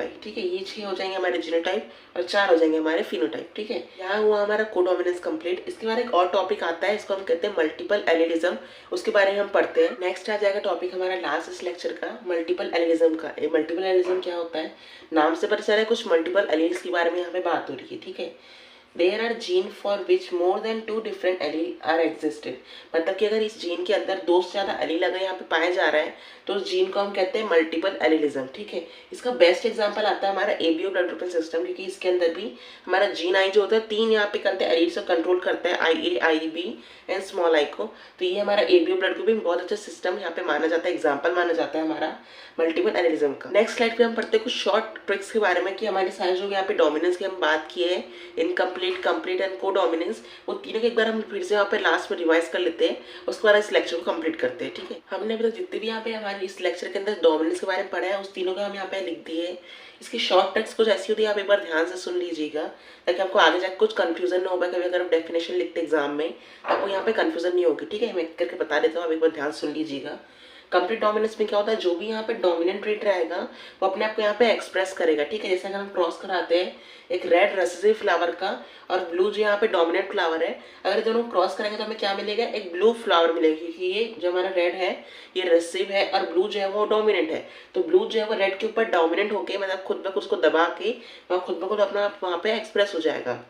I, ठीक है। ये 6 हो जाएंगे हमारे जीनोटाइप और 4 हो जाएंगे हमारे फिनोटाइप, ठीक है। यहाँ हुआ हमारा कोडोमिनेंस कंप्लीट। इसके बाद एक और टॉपिक आता है, इसको हम कहते हैं मल्टीपल एलिलिज्म, उसके बारे में हम पढ़ते हैं। नेक्स्ट आ जाएगा टॉपिक हमारा लास्ट इस लेक्चर का, मल्टीपल एलिलिज्म का। मल्टीपल एलिलिज्म क्या होता है, नाम से पता चल रहा है कुछ मल्टीपल एलील्स के बारे में यहाँ पे बात हो रही है, ठीक है। There are gene for which more than 2 different allele are existed, मतलब कि अगर इस जीन के अंदर 2 से ज़्यादा एलील अगर यहाँ पे पाए जा रहा है तो उस जीन को हम कहते हैं मल्टीपल एलिलिज्म, ठीक है। इसका बेस्ट एग्जांपल आता है हमारा एबीओ ब्लड ग्रुपिंग सिस्टम, क्योंकि इसके अंदर भी हमारा जीन आई जो होता है 3 यहाँ पे करते हैं एलील्स को कंट्रोल करता है, आई ए आई बी एंड स्मॉल आई को। तो ये हमारा एबीओ ब्लड ग्रुपिंग बहुत अच्छा सिस्टम यहाँ पे माना जाता है, एग्जाम्पल माना जाता है हमारा मल्टीपल एलिलिज्म का। नेक्स्ट स्लाइड पे हम पढ़ते हैं कुछ शॉर्ट ट्रिक्स के बारे में, कि हमारे सारे जो यहाँ पे डोमिनेंस की हम बात किए हैं, इनकम्प्लीट, कंप्लीट एंड को डोमिनेंस, वो तीनों के एक बार हम फिर से यहाँ पे लास्ट में रिवाइज कर लेते हैं, उसके बाद इस लेक्चर को कंप्लीट करते हैं, ठीक है। हमने अभी तक जितने भी यहाँ पे हमारे इस लेक्चर के अंदर डोमिनेंस के बारे में पढ़ा है उस तीनों को हम यहाँ पे लिख दिए। इसकी शॉर्ट ट्रिक्स कुछ ऐसी होती है, आप एक बार ध्यान से सुन लीजिएगा ताकि आपको आगे जाकर कुछ कंफ्यूजन ना हो पाए। कभी अगर आप डेफिनेशन लिखते एग्जाम में आपको यहाँ पे कंफ्यूजन नहीं होगी, ठीक है। मैं करके बता देता हूँ, आप एक बार ध्यान सुन लीजिएगा। कंप्लीट डोमिनेंस में क्या होता है, जो भी यहाँ पे डोमिनेंट ट्रेट रहेगा वो अपने आप को यहाँ पे एक्सप्रेस करेगा, ठीक है। जैसे अगर हम क्रॉस कराते हैं एक रेड रेसिसिव फ्लावर का और ब्लू जो यहाँ पे डोमिनेंट फ्लावर है, अगर दोनों क्रॉस करेंगे तो हमें क्या मिलेगा, एक ब्लू फ्लावर मिलेगा, क्योंकि ये जो हमारा रेड है ये रेसिसिव है और ब्लू जो है वो डोमिनेंट है। तो ब्लू जो है वो रेड के ऊपर डोमिनेंट होकर मतलब खुद ब खुद उसको दबा के वहाँ खुद ब खुद अपना वहाँ पे एक्सप्रेस हो जाएगा।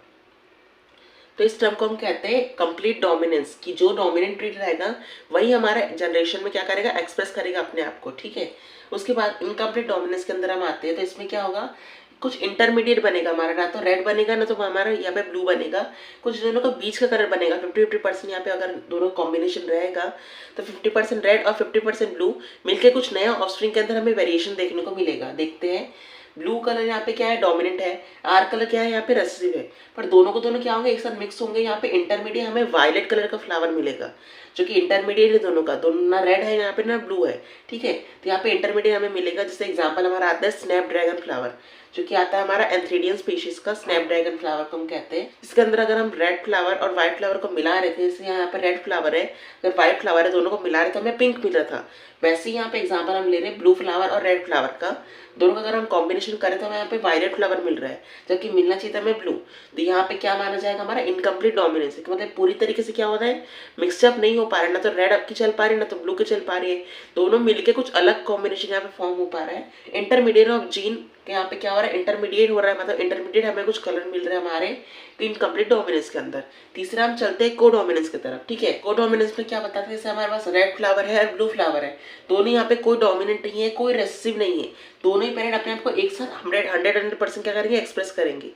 तो इस टर्म को हम कहते हैं कंप्लीट डोमिनेंस, कि जो डोमिनेंट ट्रेट रहेगा वही हमारा जनरेशन में क्या करेगा, एक्सप्रेस करेगा अपने आप को, ठीक है। उसके बाद इनकम्प्लीट डोमिनेंस के अंदर हम आते हैं, तो इसमें क्या होगा कुछ इंटरमीडिएट बनेगा हमारा, ना तो रेड बनेगा ना तो हमारा यहाँ पे ब्लू बनेगा, कुछ दोनों का बीच का कलर बनेगा। 50-50% यहाँ पे अगर दोनों कॉम्बिनेशन रहेगा तो 50% रेड और 50% ब्लू मिलके कुछ नया ऑफस्प्रिंग के अंदर हमें वेरिएशन देखने को मिलेगा। देखते हैं, ब्लू कलर यहाँ पे क्या है, डोमिनेंट है, आर कलर क्या है यहाँ पे रेसेसिव है, पर दोनों को दोनों क्या होंगे, एक साथ मिक्स होंगे। यहाँ पे इंटरमीडिएट हमें वायलेट कलर का फ्लावर मिलेगा, जो कि इंटरमीडिएट है दोनों का, दोनों ना रेड है यहाँ पे ना ब्लू है, ठीक है। तो यहाँ पे इंटरमीडिएट हमें मिलेगा। जैसे एग्जांपल हमारा आता है स्नैप ड्रैगन फ्लावर, जो कि आता है हमारा एंथ्रीडियन स्पीशीज का स्नैप ड्रैगन फ्लावर को हम कहते हैं। इसके अंदर अगर हम रेड फ्लावर और व्हाइट फ्लावर को मिला रहे थे, जैसे यहाँ पे रेड फ्लावर है, अगर व्हाइट फ्लावर है, दोनों को मिला रहे थे हमें पिंक मिल रहा था। वैसे ही यहाँ पे एग्जांपल हम ले रहे हैं ब्लू फ्लावर और रेड फ्लावर का, दोनों का अगर हम कॉम्बिनेशन करें तो हमें यहाँ पे वायलेट फ्लावर मिल रहा है, जबकि मिलना चाहिए था हमें ब्लू। तो यहाँ पे क्या माना जाएगा, हमारा इनकम्प्लीट डोमिनेंस, मतलब पूरी तरीके से क्या होता है, मिक्सअप नहीं हो पा रहा है, ना तो रेड की चल पा रही है ना तो ब्लू की चल पा रही है, दोनों मिलके कुछ अलग कॉम्बिनेशन यहाँ पे फॉर्म हो पा रहा है। इंटरमीडिएट ऑफ जीन यहाँ पे क्या हो रहा है, इंटरमीडिएट हो रहा है, मतलब इंटरमीडिएट हमें कुछ कलर मिल रहा है हमारे इनकम्प्लीट डोमिनेंस के अंदर। तीसरा हम चलते हैं को डोमिनेंस की तरफ, ठीक है। को डोमिनेंस में क्या बताते हैं, जैसे हमारे पास रेड फ्लावर है और ब्लू फ्लावर है, दोनों यहाँ पे कोई डोमिनेंट नहीं है, कोई रेसेसिव नहीं है, दोनों ही पेरेंट अपने आप को एक साथ 100% क्या करेंगे, एक्सप्रेस करेंगे।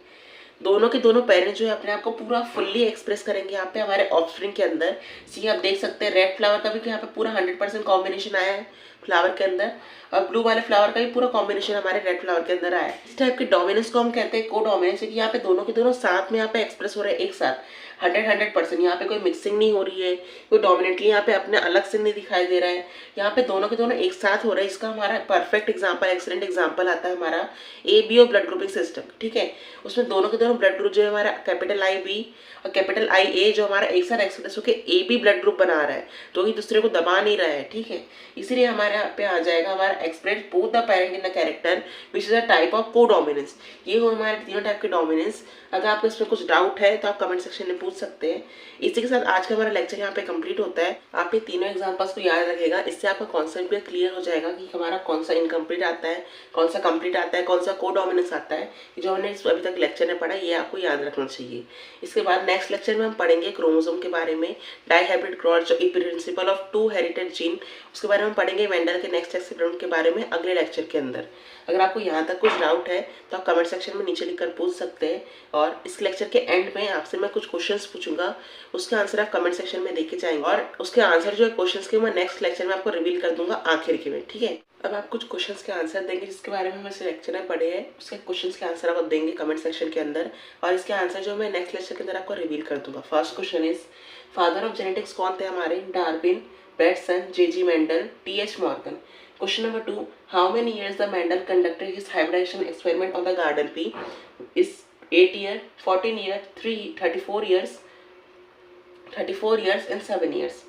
दोनों के दोनों पेरेंट्स जो है अपने आप को पूरा फुल्ली एक्सप्रेस करेंगे यहाँ पे हमारे ऑफस्प्रिंग के अंदर। सी आप देख सकते हैं रेड फ्लावर का भी यहाँ पे पूरा 100% कॉम्बिनेशन आया है फ्लावर के अंदर, और ब्लू वाले फ्लावर का भी पूरा कॉम्बिनेशन हमारे रेड फ्लावर के अंदर आया है। इस टाइप के डोमिनेंस को हम कहते हैं को डोमिनेंस, क्योंकि यहाँ पे दोनों के दोनों साथ में यहाँ पे एक्सप्रेस हो रहे हैं एक साथ 100%। यहाँ पे कोई मिक्सिंग नहीं हो रही है, कोई डोमिनेटली यहाँ पे अपने अलग से नहीं दिखाई दे रहा है, यहाँ पे दोनों के दोनों एक साथ हो रहे हैं। इसका हमारा परफेक्ट एग्जांपल, एक्सीलेंट एग्जांपल आता है हमारा ABO ब्लड ग्रुपिंग सिस्टम, ठीक है। उसमें दोनों के दोनों ब्लड ग्रुप जो है हमारा कैपिटल IB और कैपिटल IA जो हमारा एक साथ एक्सप्रेस होकर AB ब्लड ग्रुप बना रहा है, तो ही दूसरे को दबा नहीं रहा है, ठीक है। इसीलिए हमारे यहाँ पे आ जाएगा हमारा express both the parent in the character which is a type of को डोमिनेंस। ये हो हमारे तीनों टाइप के डोमिनेंस। अगर आपको इसमें कुछ डाउट है तो आप कमेंट सेक्शन में पूछ सकते हैं। इसी के साथ आज का हमारा लेक्चर यहाँ पे कंप्लीट होता है। आप ये तीनों एग्जांपल्स को याद रखिएगा, इससे आपका कॉन्सेप्ट भी क्लियर हो जाएगा कि हमारा कौन सा इनकम्प्लीट आता है, कौन सा कंप्लीट आता है, कौन सा को डोमिनेंस आता है। जो हमने अभी तक लेक्चर में पढ़ा ये आपको याद रखना चाहिए। इसके बाद नेक्स्ट लेक्चर में हम पढ़ेंगे क्रोमोसोम के बारे में, डाइहाइब्रिड क्रॉस जो प्रिंसिपल ऑफ 2 हेरिटेड जीन, उसके बारे में पढ़ेंगे। मेंडल के नेक्स्ट एक्सपेरिमेंट के बारे में अगले लेक्चर के अंदर। अगर आपको यहाँ तक कुछ डाउट है तो आप कमेंट सेक्शन में नीचे लिखकर पूछ सकते हैं, और इस लेक्चर के एंड में आपसे मैं कुछ क्वेश्चंस पूछूंगा, उसके आंसर आप कमेंट सेक्शन में देखे जाएंगे, और उसके आंसर जो है क्वेश्चंस के मैं नेक्स्ट लेक्चर में आपको रिवील कर दूंगा आखिर के में, ठीक है। अब आप कुछ क्वेश्चंस के आंसर देंगे जिसके बारे में हम इस लेक्चर में पढ़े हैं, उसके क्वेश्चंस के आंसर आप देंगे कमेंट सेक्शन के अंदर, और इसके आंसर जो मैं नेक्स्ट लेक्चर के अंदर आपको रिवील कर दूंगा। First question is, father of genetics कौन थे हमारे, Darwin, Bateson, J.G. Mendel, T.H. Morgan. Question number 2, how many years the Mendel conducted his hybridization experiment on the garden pea? Is 8 years, 14 years, 34 years, 34 years and 7 years.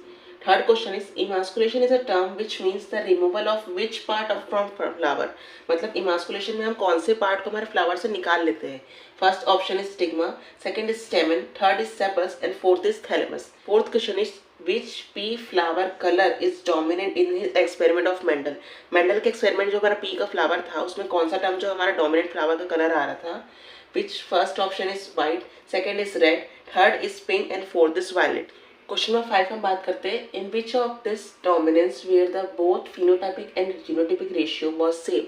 Third question is, emasculation is a term which means the removal of which part of from flower. मतलब emasculation में हम कौन से part को हमारे flower से निकाल लेते हैं। First option is stigma, second is stamen, third is sepals and fourth is thalamus. Fourth question is, which pea flower color is dominant in his experiment of Mendel. Mendel के experiment जो हमारा P का flower था उसमें कौन सा term जो हमारा डोमिनेंट फ्लावर का कलर आ रहा था। Which first option is white, second is red, third is pink and fourth is violet. Question number 5 हम बात करते हैं, in which of this dominance where the both phenotypic and genotypic ratio was same.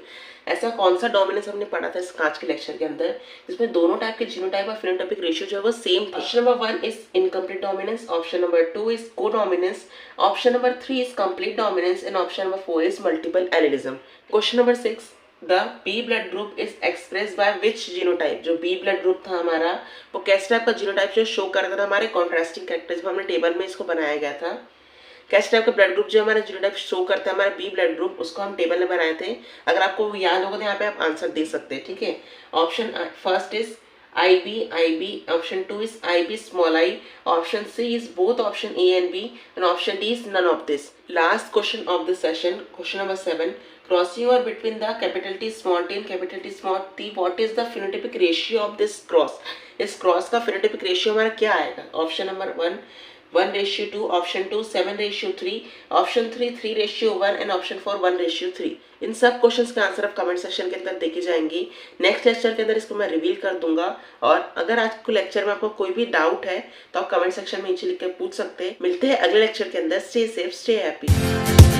ऐसा कौन सा dominance हमने पढ़ा था इस आज के लेक्चर के अंदर जिसमें दोनों टाइप के जीनोटाइप और फिनोटाइपिक रेशियो जो है वो सेम था। Option number 1 is incomplete dominance, option number 2 is codominance, option number 3 is complete dominance and option number 4 is multiple allelism. Question number 6, the B blood group is express by which genotype. जो B blood group था हमारा वो कैसे type का genotype जो show कर रहा था हमारे कॉन्ट्रास्टिंग कैरेक्टर्स में, हमने टेबल में इसको बनाया गया था। कैसे टाइप का ब्लड ग्रुप जो हमारा जीनोटाइप शो करता है हमारा B ब्लड ग्रुप, उसको हम टेबल में बनाए थे। अगर आपको याद होगा तो यहाँ पे आप आंसर दे सकते हैं, ठीक है। Option first is IB, option 2 is IB small I, option C is both option A and B, and option D is none of this. Last question of the session, question number 7, crossing over between the capital T small t and capital T small t, what is the phenotypic ratio of this cross? इस cross का phenotypic ratio हमारा क्या आएगा। Option number 1:2, option 2 7:3, option 3 3:1 and option 4 1:3। इन सब questions के answer आप comment section के अंदर देखे जाएंगे। नेक्स्ट लेक्चर के अंदर इसको मैं रिवील कर दूंगा, और अगर आज को लेक्चर में आपको कोई भी डाउट है तो आप कमेंट सेक्शन में नीचे लिख कर पूछ सकते हैं। मिलते हैं अगले लेक्चर के अंदर। Stay safe, stay happy.